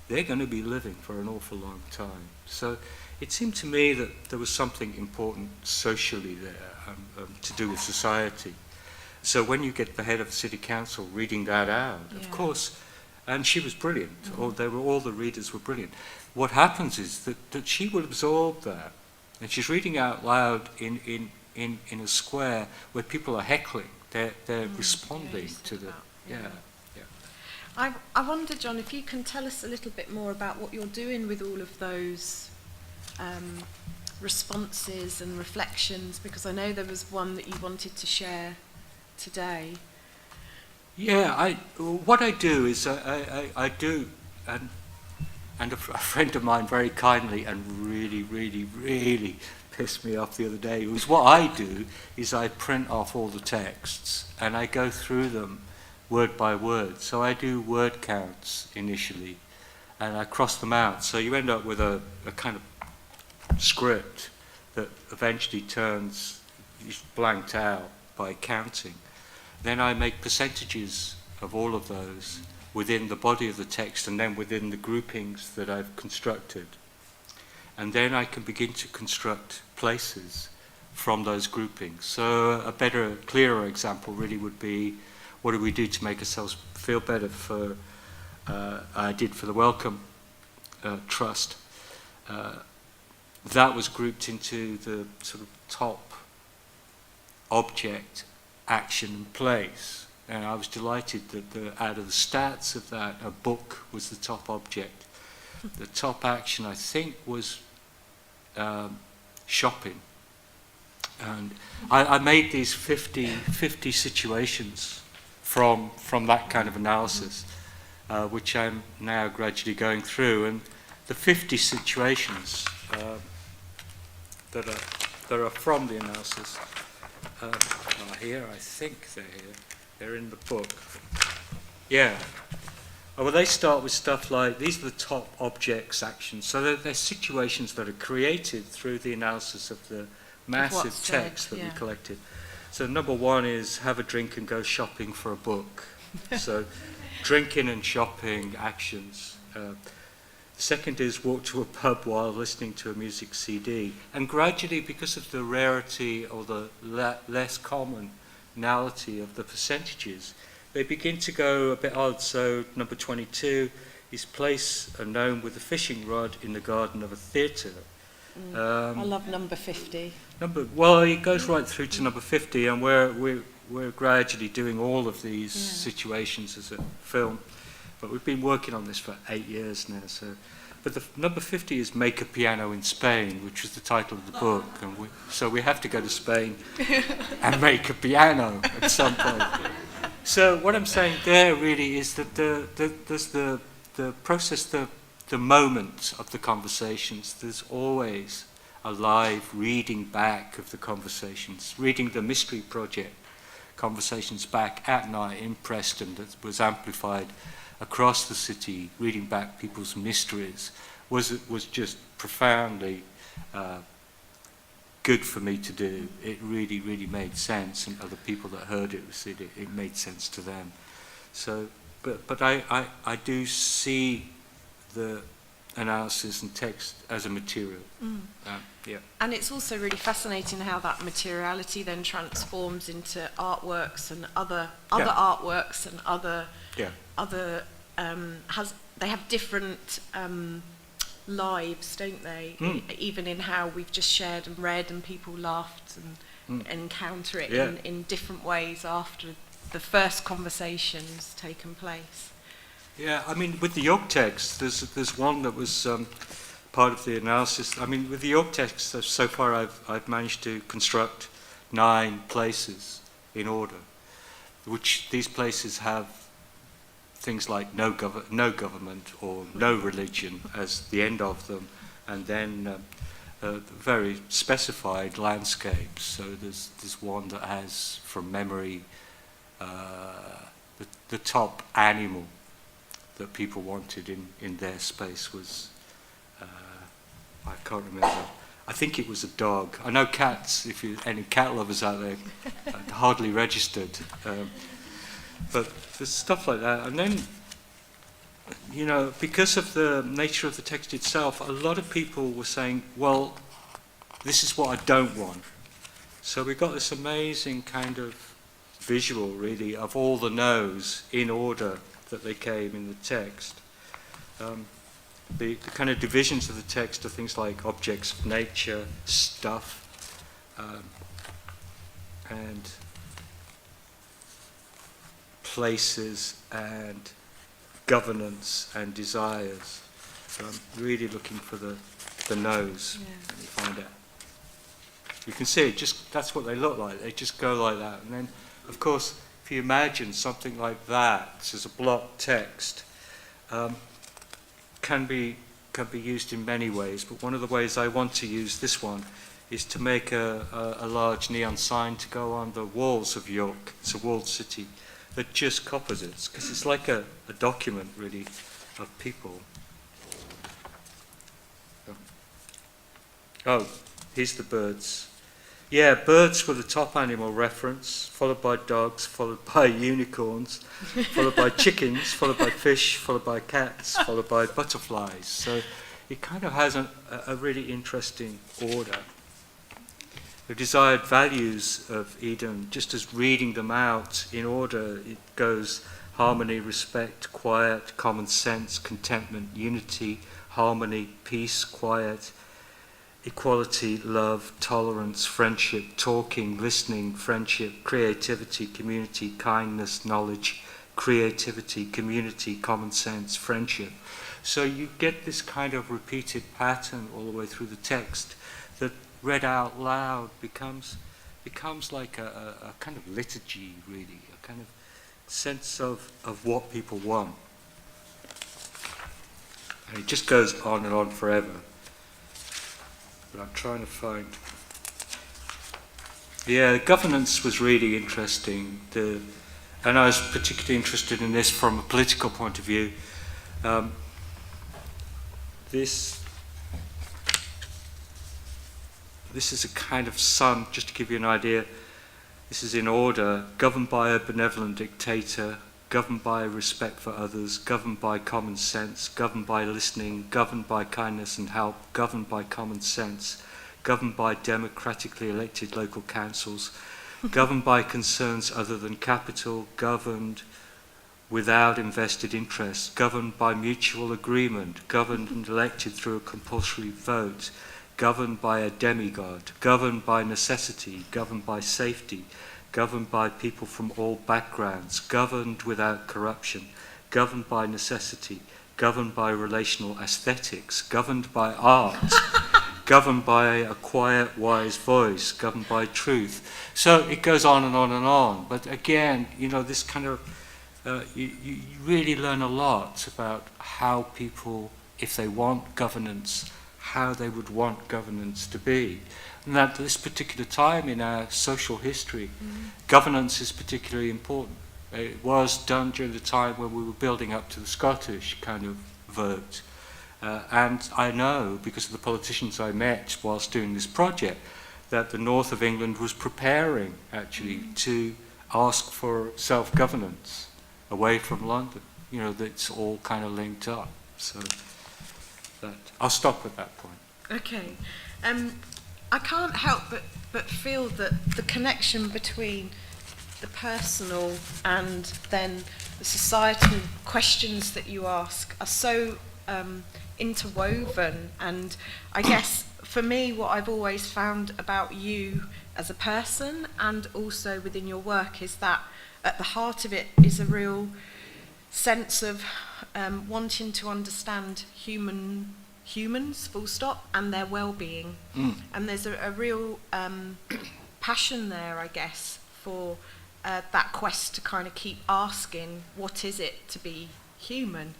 they're going to be living for an awful long time. So it seemed to me that there was something important socially there, to do with society. So when you get the head of the city council reading that out, of course. And she was brilliant. All the readers were brilliant. What happens is that she will absorb that, and she's reading out loud in a square where people are heckling. They're responding to the I wonder, John, if you can tell us a little bit more about what you're doing with all of those responses and reflections, because I know there was one that you wanted to share today. Yeah, what I do is I do a friend of mine very kindly and really pissed me off the other day. It was what I do is I print off all the texts and I go through them word by word. So I do word counts initially and I cross them out. So you end up with a kind of script that eventually turns blanked out by counting. Then I make percentages of all of those within the body of the text and then within the groupings that I've constructed. And then I can begin to construct places from those groupings. So a better, clearer example really would be, what do we do to make ourselves feel better for, I did for the Wellcome Trust. That was grouped into the sort of top object, action and place. And I was delighted that out of the stats of that, a book was the top object. The top action, I think, was shopping. And I made these 50 situations from that kind of analysis, which I'm now gradually going through. And the 50 situations that are from the analysis are here. I think they're here. They're in the book. Yeah. Oh, well, they start with stuff like, these are the top objects, actions. So they're situations that are created through the analysis of the massive text that we collected. So number one is have a drink and go shopping for a book. So drinking and shopping actions. Second is walk to a pub while listening to a music CD. And gradually, because of the rarity or the less commonality of the percentages, they begin to go a bit odd. So number 22 is place a gnome with a fishing rod in the garden of a theatre. I love number 50. Well, it goes right through to number 50, and we're gradually doing all of these situations as a film. But we've been working on this for 8 years now. But the number 50 is Make a Piano in Spain, which was the title of the book. And so we have to go to Spain and make a piano at some point. So what I'm saying there really is that there's the process, the moment of the conversations. There's always a live reading back of the conversations, reading the Mystery Project conversations back at night in Preston that was amplified across the city, reading back people's mysteries, was just profoundly good for me to do. It really made sense, and other people that heard it said it made sense to them. So, but I do see the analysis and text as a material. Yeah. And it's also really fascinating how that materiality then transforms into artworks and other artworks and other they have different lives, don't they? Even in how we've just shared and read and people laughed and encounter it in different ways after the first conversation's taken place. Yeah, I mean, with the York text, there's one that was part of the analysis. I mean, with the York text, so far I've managed to construct 9 places in order, which these places have things like no government or no religion as the end of them, and then very specified landscapes. So there's one that has, from memory, the top animal that people wanted in their space was, I can't remember. I think it was a dog. I know cats, if you any cat lovers out there, hardly registered. But there's stuff like that. And then, you know, because of the nature of the text itself, a lot of people were saying, well, this is what I don't want. So we got this amazing kind of visual, really, of all the no's in order that they came in the text. The kind of divisions of the text are things like objects of nature, stuff, and places, and governance, and desires. So I'm really looking for the no's, and you find it. You can see it, that's what they look like. They just go like that. And then, of course, if you imagine something like that as a block text, can be used in many ways, but one of the ways I want to use this one is to make a large neon sign to go on the walls of York. It's a walled city that just copies it, because it's like a document, really, of people. Oh, here's the birds. Yeah, birds were the top animal reference, followed by dogs, followed by unicorns, followed by chickens, followed by fish, followed by cats, followed by butterflies. So it kind of has a really interesting order. The desired values of Eden, just as reading them out in order, it goes harmony, respect, quiet, common sense, contentment, unity, harmony, peace, quiet, equality, love, tolerance, friendship, talking, listening, friendship, creativity, community, kindness, knowledge, creativity, community, common sense, friendship. So you get this kind of repeated pattern all the way through the text that read out loud becomes like a kind of liturgy, really, a kind of sense of what people want. And it just goes on and on forever. But I'm trying to find... Yeah, governance was really interesting. And I was particularly interested in this from a political point of view. This is a kind of sum, just to give you an idea. This is in order: governed by a benevolent dictator, governed by respect for others, governed by common sense, governed by listening, governed by kindness and help, governed by common sense, governed by democratically elected local councils, governed by concerns other than capital, governed without invested interest, governed by mutual agreement, governed and elected through a compulsory vote, governed by a demigod, governed by necessity, governed by safety, governed by people from all backgrounds, governed without corruption, governed by necessity, governed by relational aesthetics, governed by art, governed by a quiet, wise voice, governed by truth. So it goes on and on and on. But again, this kind of, you really learn a lot about how people, if they want governance, how they would want governance to be. And that at this particular time in our social history, governance is particularly important. It was done during the time when we were building up to the Scottish kind of vote. And I know, because of the politicians I met whilst doing this project, that the north of England was preparing, actually, to ask for self-governance away from London. That's all kind of linked up. So I'll stop at that point. Okay. I can't help but feel that the connection between the personal and then the societal questions that you ask are so interwoven. And I guess for me, what I've always found about you as a person and also within your work is that at the heart of it is a real sense of wanting to understand humans, full stop, and their well-being. And there's a real passion there, I guess, for that quest to kind of keep asking, what is it to be human?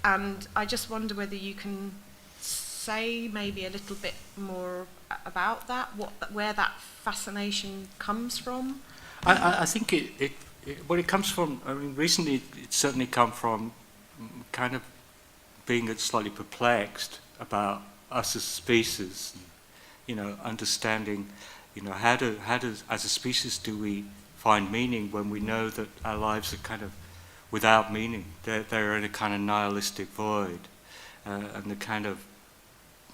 And I just wonder whether you can say maybe a little bit more about that, where that fascination comes from. I think where it comes from, recently it's certainly come from kind of being slightly perplexed about us as a species, understanding, how does as a species do we find meaning when we know that our lives are kind of without meaning? They're in a kind of nihilistic void, and the kind of,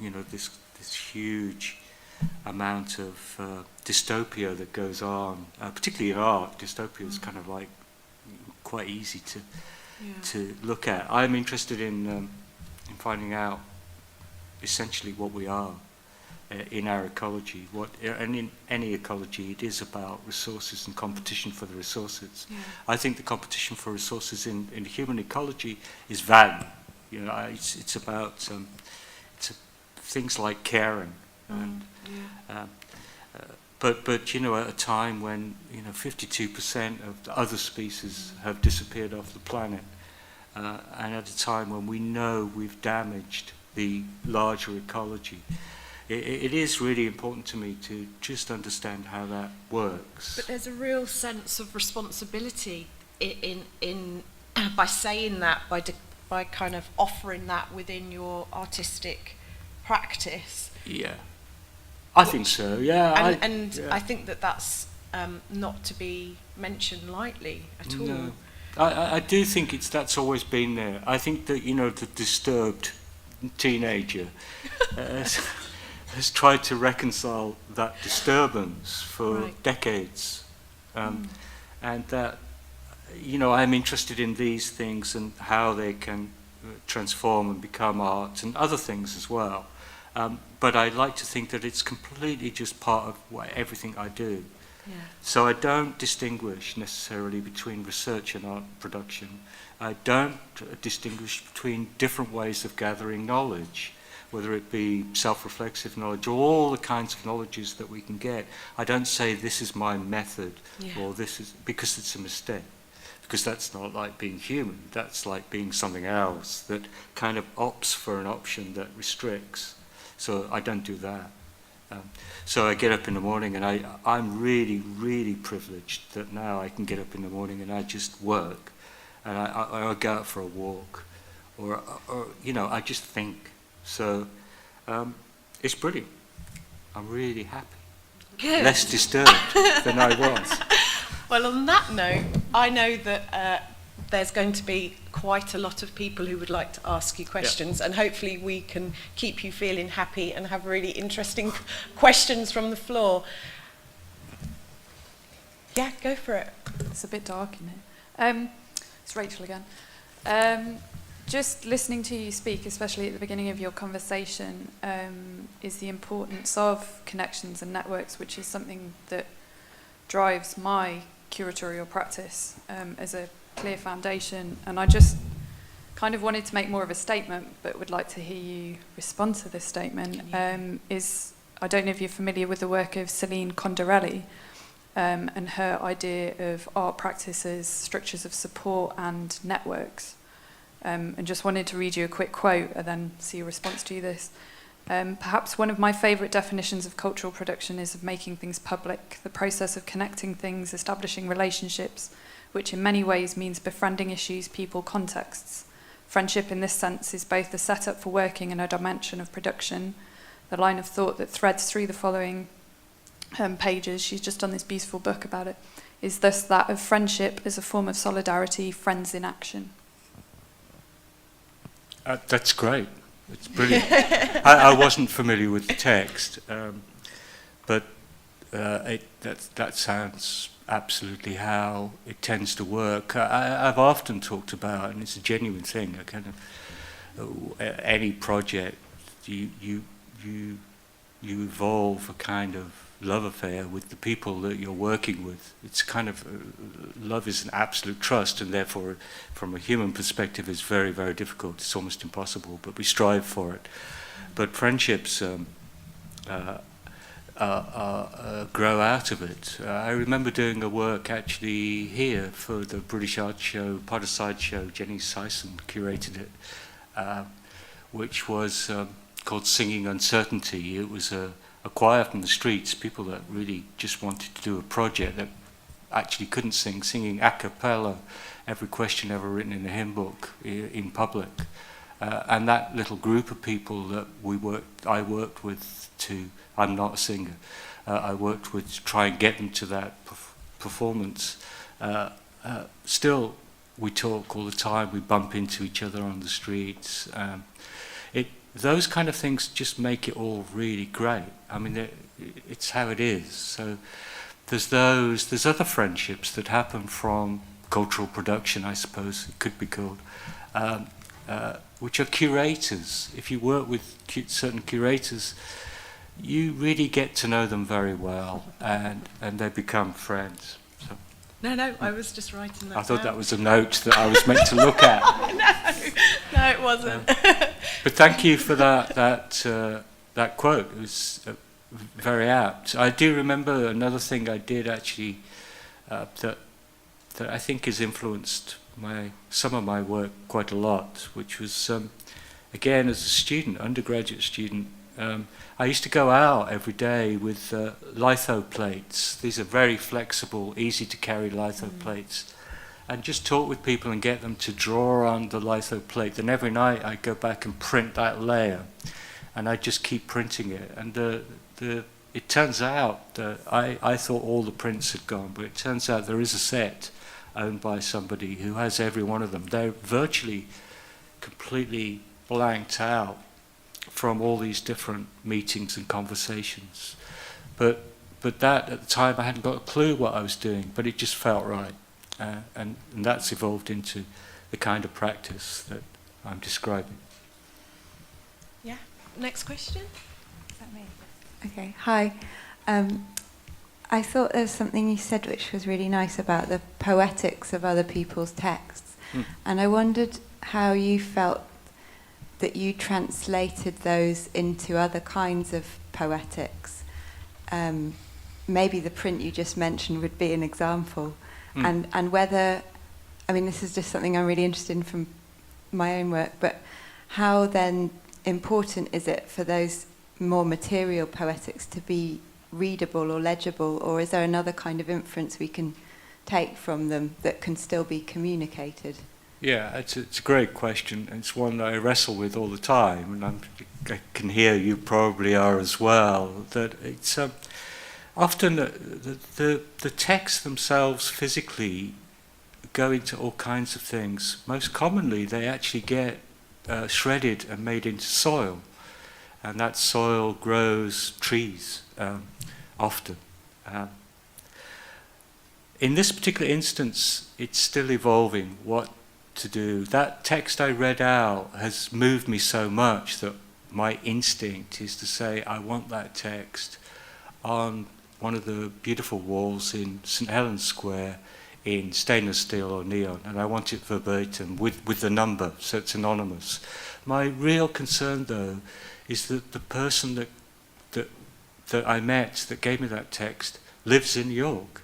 this huge amount of dystopia that goes on, particularly in art. Dystopia is kind of like quite easy to look at. I'm interested in finding out essentially what we are in our ecology. And in any ecology, it is about resources and competition for the resources. Yeah. I think the competition for resources in human ecology is value. It's about things like caring. But at a time when 52% of the other species have disappeared off the planet, and at a time when we know we've damaged the larger ecology. It is really important to me to just understand how that works. But there's a real sense of responsibility in by saying that, by kind of offering that within your artistic practice. Yeah, I think so. Yeah, I think that's not to be mentioned lightly at all. No. I do think that's always been there. I think that, you know, the disturbed teenager has tried to reconcile that disturbance for decades, and that, you know, I'm interested in these things and how they can transform and become art and other things as well. But I like to think that it's completely just part of everything I do. Yeah. So I don't distinguish necessarily between research and art production. I don't distinguish between different ways of gathering knowledge, whether it be self-reflexive knowledge or all the kinds of knowledges that we can get. I don't say this is my method or this is, because it's a mistake. Because that's not like being human, that's like being something else that kind of opts for an option that restricts. So I don't do that. So I get up in the morning, and I'm really, really privileged that now I can get up in the morning and I just work, and I go out for a walk, or you know, I just think. So it's brilliant. I'm really happy. Good. Less disturbed than I was. Well, on that note, I know that there's going to be quite a lot of people who would like to ask you questions, and hopefully we can keep you feeling happy and have really interesting questions from the floor. Yeah, go for it. It's a bit dark in here. It's Rachel again. Just listening to you speak, especially at the beginning of your conversation, is the importance of connections and networks, which is something that drives my curatorial practice as a clear foundation. And I just kind of wanted to make more of a statement, but would like to hear you respond to this statement. I don't know if you're familiar with the work of Celine Condorelli and her idea of art practices, structures of support and networks. And just wanted to read you a quick quote and then see your response to this. Perhaps one of my favourite definitions of cultural production is of making things public, the process of connecting things, establishing relationships, which in many ways means befriending issues, people, contexts. Friendship in this sense is both the setup for working and a dimension of production. The line of thought that threads through the following pages, she's just done this beautiful book about it, is thus that of friendship as a form of solidarity, friends in action. That's great. It's brilliant. I wasn't familiar with the text, but that sounds absolutely how it tends to work. I've often talked about, and it's a genuine thing, a kind of any project, you evolve a kind of love affair with the people that you're working with. It's kind of love is an absolute trust, and therefore, from a human perspective, is very, very difficult. It's almost impossible, but we strive for it. But friendships grow out of it. I remember doing a work actually here for the British Art Show, part of Sideshow. Jenny Sison curated it, which was called Singing Uncertainty. It was a choir from the streets, people that really just wanted to do a project that actually couldn't sing, singing a cappella every question ever written in a hymn book in public. And that little group of people that I worked with to, I'm not a singer, I worked with to try and get them to that performance. Still, we talk all the time, we bump into each other on the streets. Those kind of things just make it all really great. I mean, it's how it is. So there's other friendships that happen from cultural production, I suppose it could be called, which are curators. If you work with certain curators, you really get to know them very well, and they become friends. So, No, I was just writing that I thought down. that was a note that I was meant to look at. No, it wasn't. But thank you for that quote. It was very apt. I do remember another thing I did actually that I think has influenced some of my work quite a lot, which was, again, as a student, undergraduate student, I used to go out every day with litho plates. These are very flexible, easy to carry litho plates, and just talk with people and get them to draw on the litho plate. Then every night I'd go back and print that layer, and I'd just keep printing it. And it turns out that I thought all the prints had gone, but it turns out there is a set owned by somebody who has every one of them. They're virtually completely blanked out from all these different meetings and conversations. But that, at the time, I hadn't got a clue what I was doing, but it just felt right. And that's evolved into the kind of practice that I'm describing. Yeah, next question. Is that me? Okay, hi. I thought there was something you said which was really nice about the poetics of other people's texts. And I wondered how you felt that you translated those into other kinds of poetics. Maybe the print you just mentioned would be an example. And whether, I mean, this is just something I'm really interested in from my own work, but how then important is it for those more material poetics to be readable or legible, or is there another kind of inference we can take from them that can still be communicated? Yeah, it's a great question. It's one that I wrestle with all the time, and I can hear you probably are as well, that it's often the texts themselves physically go into all kinds of things. Most commonly, they actually get shredded and made into soil, and that soil grows trees often. In this particular instance, it's still evolving what to do. That text I read out has moved me so much that my instinct is to say, I want that text on one of the beautiful walls in St. Helens Square in stainless steel or neon, and I want it verbatim with the number, so it's anonymous. My real concern, though, is that the person that I met that gave me that text lives in New York.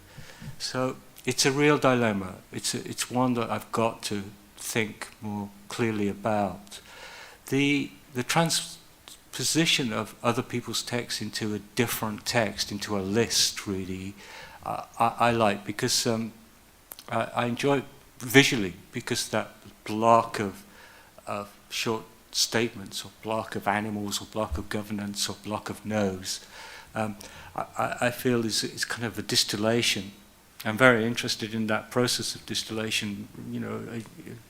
So it's a real dilemma. It's one that I've got to think more clearly about. The transposition of other people's texts into a different text, into a list, really, I like, because I enjoy it visually, because that block of short statements, or block of animals, or block of governance, or block of no's, I feel is kind of a distillation. I'm very interested in that process of distillation. You know,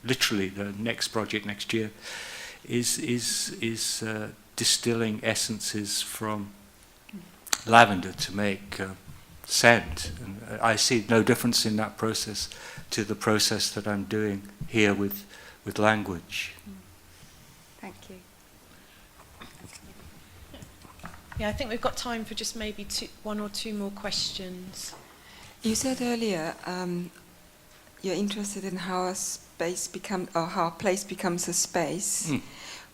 literally the next project next year is distilling essences from lavender to make scent. And I see no difference in that process to the process that I'm doing here with language. Thank you. Yeah, I think we've got time for just maybe one or two more questions. You said earlier you're interested in how a space how a place becomes a space.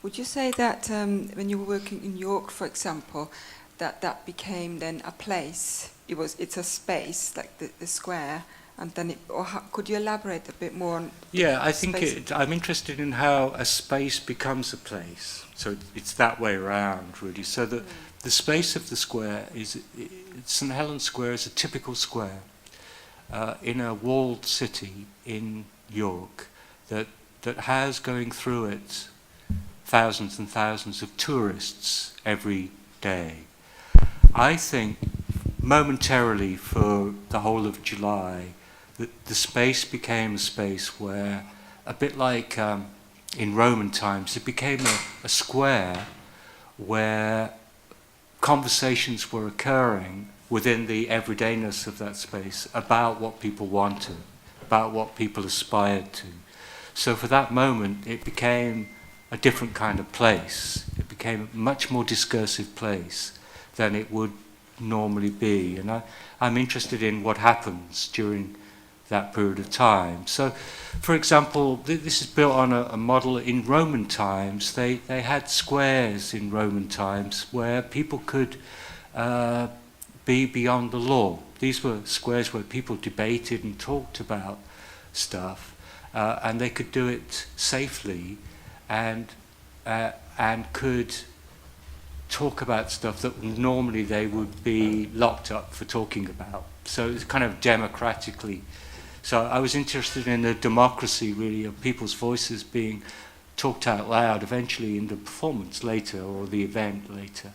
Would you say that when you were working in York, for example, that became then a place? It's a space, like the square, and then could you elaborate a bit more on? Yeah, I think I'm interested in how a space becomes a place. So it's that way around, really. So the space of the square St. Helens Square is a typical square in a walled city in York that has going through it thousands and thousands of tourists every day. I think momentarily for the whole of July that the space became a space where, a bit like in Roman times, it became a square where conversations were occurring within the everydayness of that space about what people wanted, about what people aspired to. So for that moment, it became a different kind of place. It became a much more discursive place than it would normally be. And I'm interested in what happens during that period of time. So, for example, this is built on a model in Roman times. They had squares in Roman times where people could be beyond the law. These were squares where people debated and talked about stuff. and they could do it safely, and could talk about stuff that normally they would be locked up for talking about. So it's kind of democratically. So I was interested in the democracy, really, of people's voices being talked out loud, eventually in the performance later, or the event later.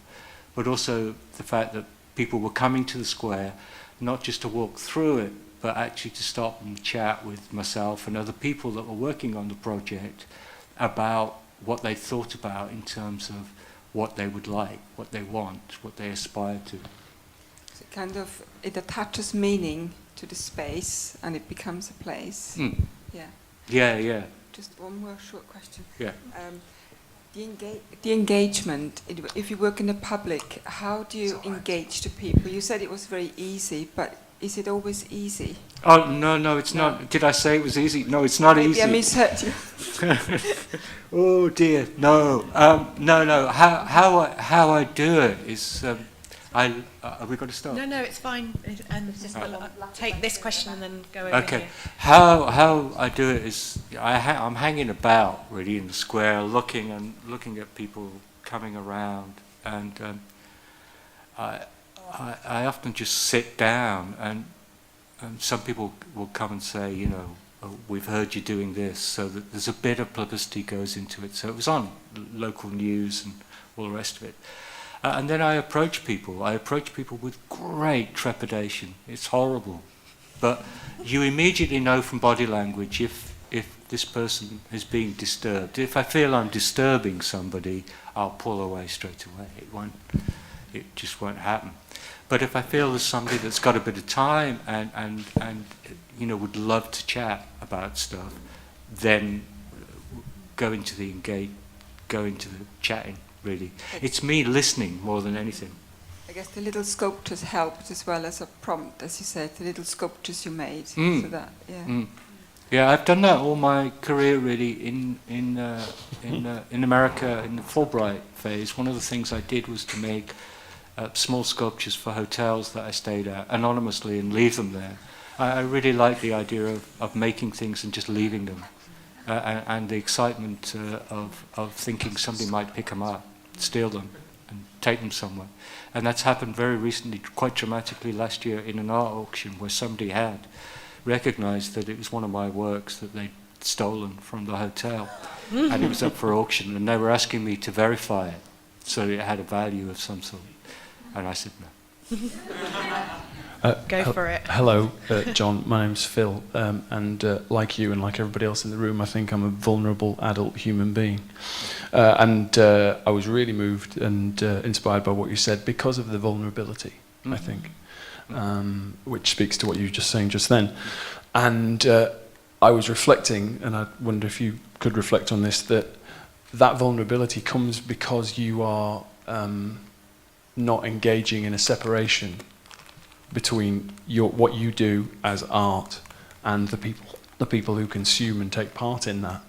But also the fact that people were coming to the square, not just to walk through it, but actually to stop and chat with myself and other people that were working on the project about what they thought about in terms of what they would like, what they want, what they aspire to. So it attaches meaning to the space and it becomes a place. Yeah. Yeah. Just one more short question. Yeah. The engagement, if you work in the public, how do you engage the people? You said it was very easy, but is it always easy? Oh, no, it's not. Did I say it was easy? No, it's not easy. I misheard you. Oh dear, no. No. How I do it is, are we going to start? No, it's fine. And I'll take this question and then go over Okay. here. How I do it is I'm hanging about really in the square, looking at people coming around, and I often just sit down, and some people will come and say, you know, oh, we've heard you doing this, so that there's a bit of publicity goes into it. So it was on local news and all the rest of it. And then I approach people with great trepidation. It's horrible. But you immediately know from body language if this person is being disturbed. If I feel I'm disturbing somebody, I'll pull away straight away. It just won't happen. But if I feel there's somebody that's got a bit of time and you know, would love to chat about stuff, then go into the chatting, really. It's me listening more than anything. I guess the little sculptures helped as well as a prompt, as you said, the little sculptures you made. So that, yeah. Yeah, I've done that all my career, really, in America, in the Fulbright phase. One of the things I did was to make small sculptures for hotels that I stayed at anonymously and leave them there. I really like the idea of making things and just leaving them, and the excitement of thinking somebody might pick them up, steal them, and take them somewhere. And that's happened very recently, quite dramatically last year, in an art auction where somebody had recognised that it was one of my works that they'd stolen from the hotel, and it was up for auction, and they were asking me to verify it so it had a value of some sort. And I said no. Go for it. Hello, John. My name's Phil, and like you and like everybody else in the room, I think I'm a vulnerable adult human being. And I was really moved and inspired by what you said because of the vulnerability, I think, which speaks to what you were just saying just then. And I was reflecting, and I wonder if you could reflect on this, that vulnerability comes because you are not engaging in a separation between what you do as art and the people who consume and take part in that.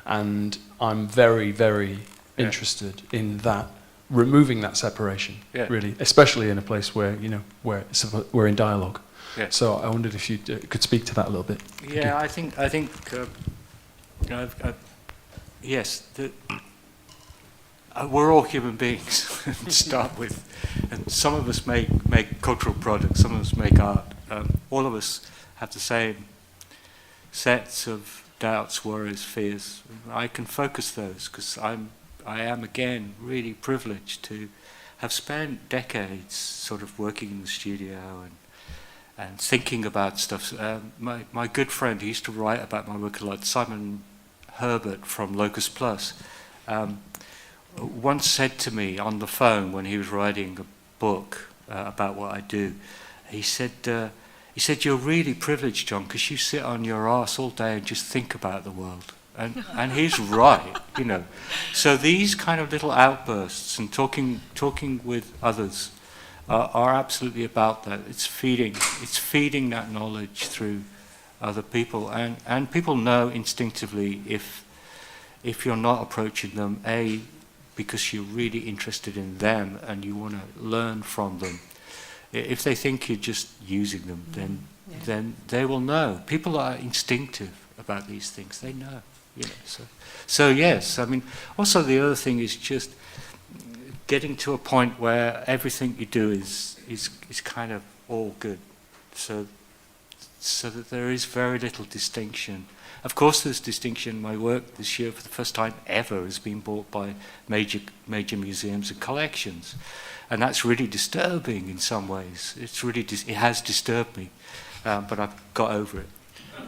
And I'm very, very interested in that, removing that separation, really, especially in a place where, you know, we're in dialogue. Yeah. So I wondered if you could speak to that a little bit. Yeah, I think you know, yes, we're all human beings to start with, and some of us make cultural products, some of us make art. All of us have the same sets of doubts, worries, fears. I can focus those because I am again really privileged to have spent decades sort of working in the studio and thinking about stuff. My good friend, he used to write about my work a lot, Simon Herbert from Locus Plus, once said to me on the phone when he was writing a book about what I do, he said, you're really privileged, John, because you sit on your arse all day and just think about the world. And he's right, you know. So these kind of little outbursts and talking with others are absolutely about that. It's feeding that knowledge through other people. And people know instinctively if you're not approaching them, because you're really interested in them and you want to learn from them. If they think you're just using them, then they will know. People are instinctive about these things. They know, you know. So yes, I mean, also the other thing is just getting to a point where everything you do is kind of all good, so that there is very little distinction. Of course, there's distinction. My work this year, for the first time ever, has been bought by major museums and collections, and that's really disturbing in some ways. It's really it has disturbed me, but I've got over it.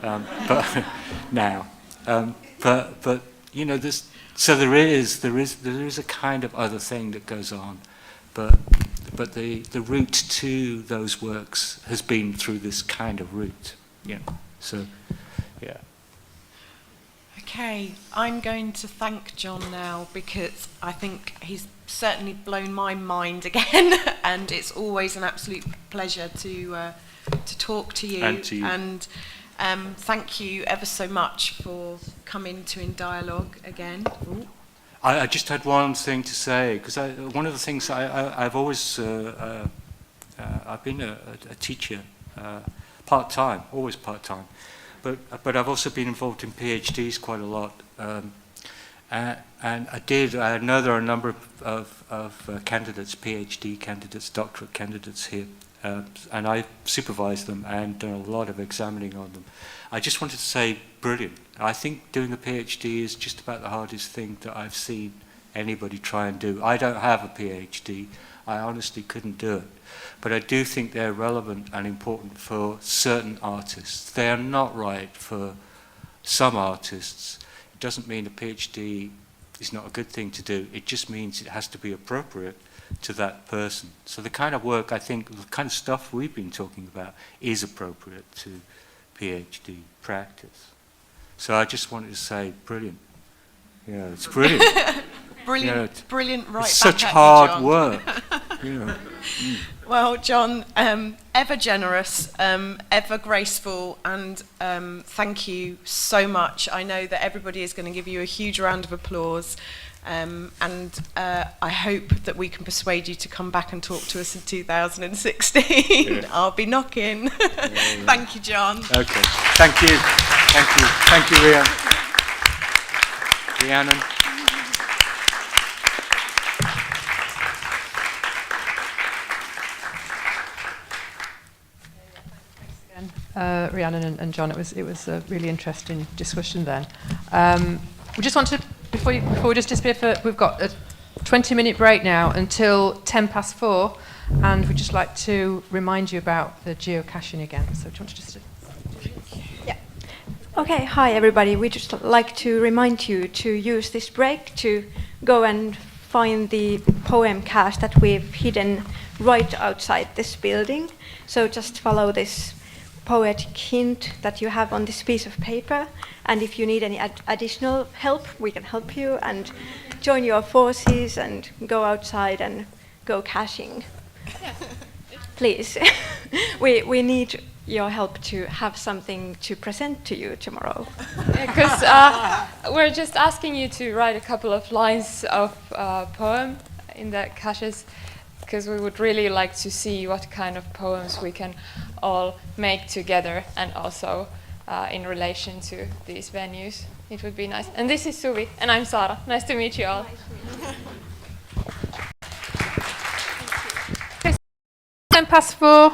But now, but you know, there is a kind of other thing that goes on, but the route to those works has been through this kind of route. Yeah. So, yeah. Okay, I'm going to thank John now, because I think he's certainly blown my mind again, and it's always an absolute pleasure to talk to you. And to you. And thank you ever so much for coming to In Dialogue again. Ooh. I just had one thing to say, because one of the things I've always I've been a teacher part-time, always part-time, but I've also been involved in PhDs quite a lot, and I know there are a number of candidates, PhD candidates, doctorate candidates here, and I supervised them and done a lot of examining on them. I just wanted to say, brilliant. I think doing a PhD is just about the hardest thing that I've seen anybody try and do. I don't have a PhD. I honestly couldn't do it. But I do think they're relevant and important for certain artists. They are not right for some artists. It doesn't mean a PhD is not a good thing to do. It just means it has to be appropriate to that person. So the kind of work, I think, the kind of stuff we've been talking about is appropriate to PhD practice. So I just wanted to say, brilliant. Yeah, it's brilliant. Brilliant, you know, brilliant. Right, it's back such at hard you, John. work. You know. Well, John, ever generous, ever graceful, and thank you so much. I know that everybody is going to give you a huge round of applause, and I hope that we can persuade you to come back and talk to us in 2016. Yeah. I'll be knocking. Yeah. Thank you, John. Okay, thank you. Thank you, Rhiannon. Rhiannon and John, it was a really interesting discussion then. We just want to, before we just disappear, we've got a 20-minute break now until 4:10, and we'd just like to remind you about the geocaching again. So do you want to just... Yeah. Okay, hi everybody. We just like to remind you to use this break to go and find the poem cache that we've hidden right outside this building. So just follow this poetic hint that you have on this piece of paper, and if you need any additional help, we can help you, and join your forces and go outside and go caching. Please. we need your help to have something to present to you tomorrow. Because we're just asking you to write a couple of lines of poem in the caches, because we would really like to see what kind of poems we can all make together, and also in relation to these venues. It would be nice. And this is Suvi, and I'm Sara. Nice to meet you all. Okay, 4:10.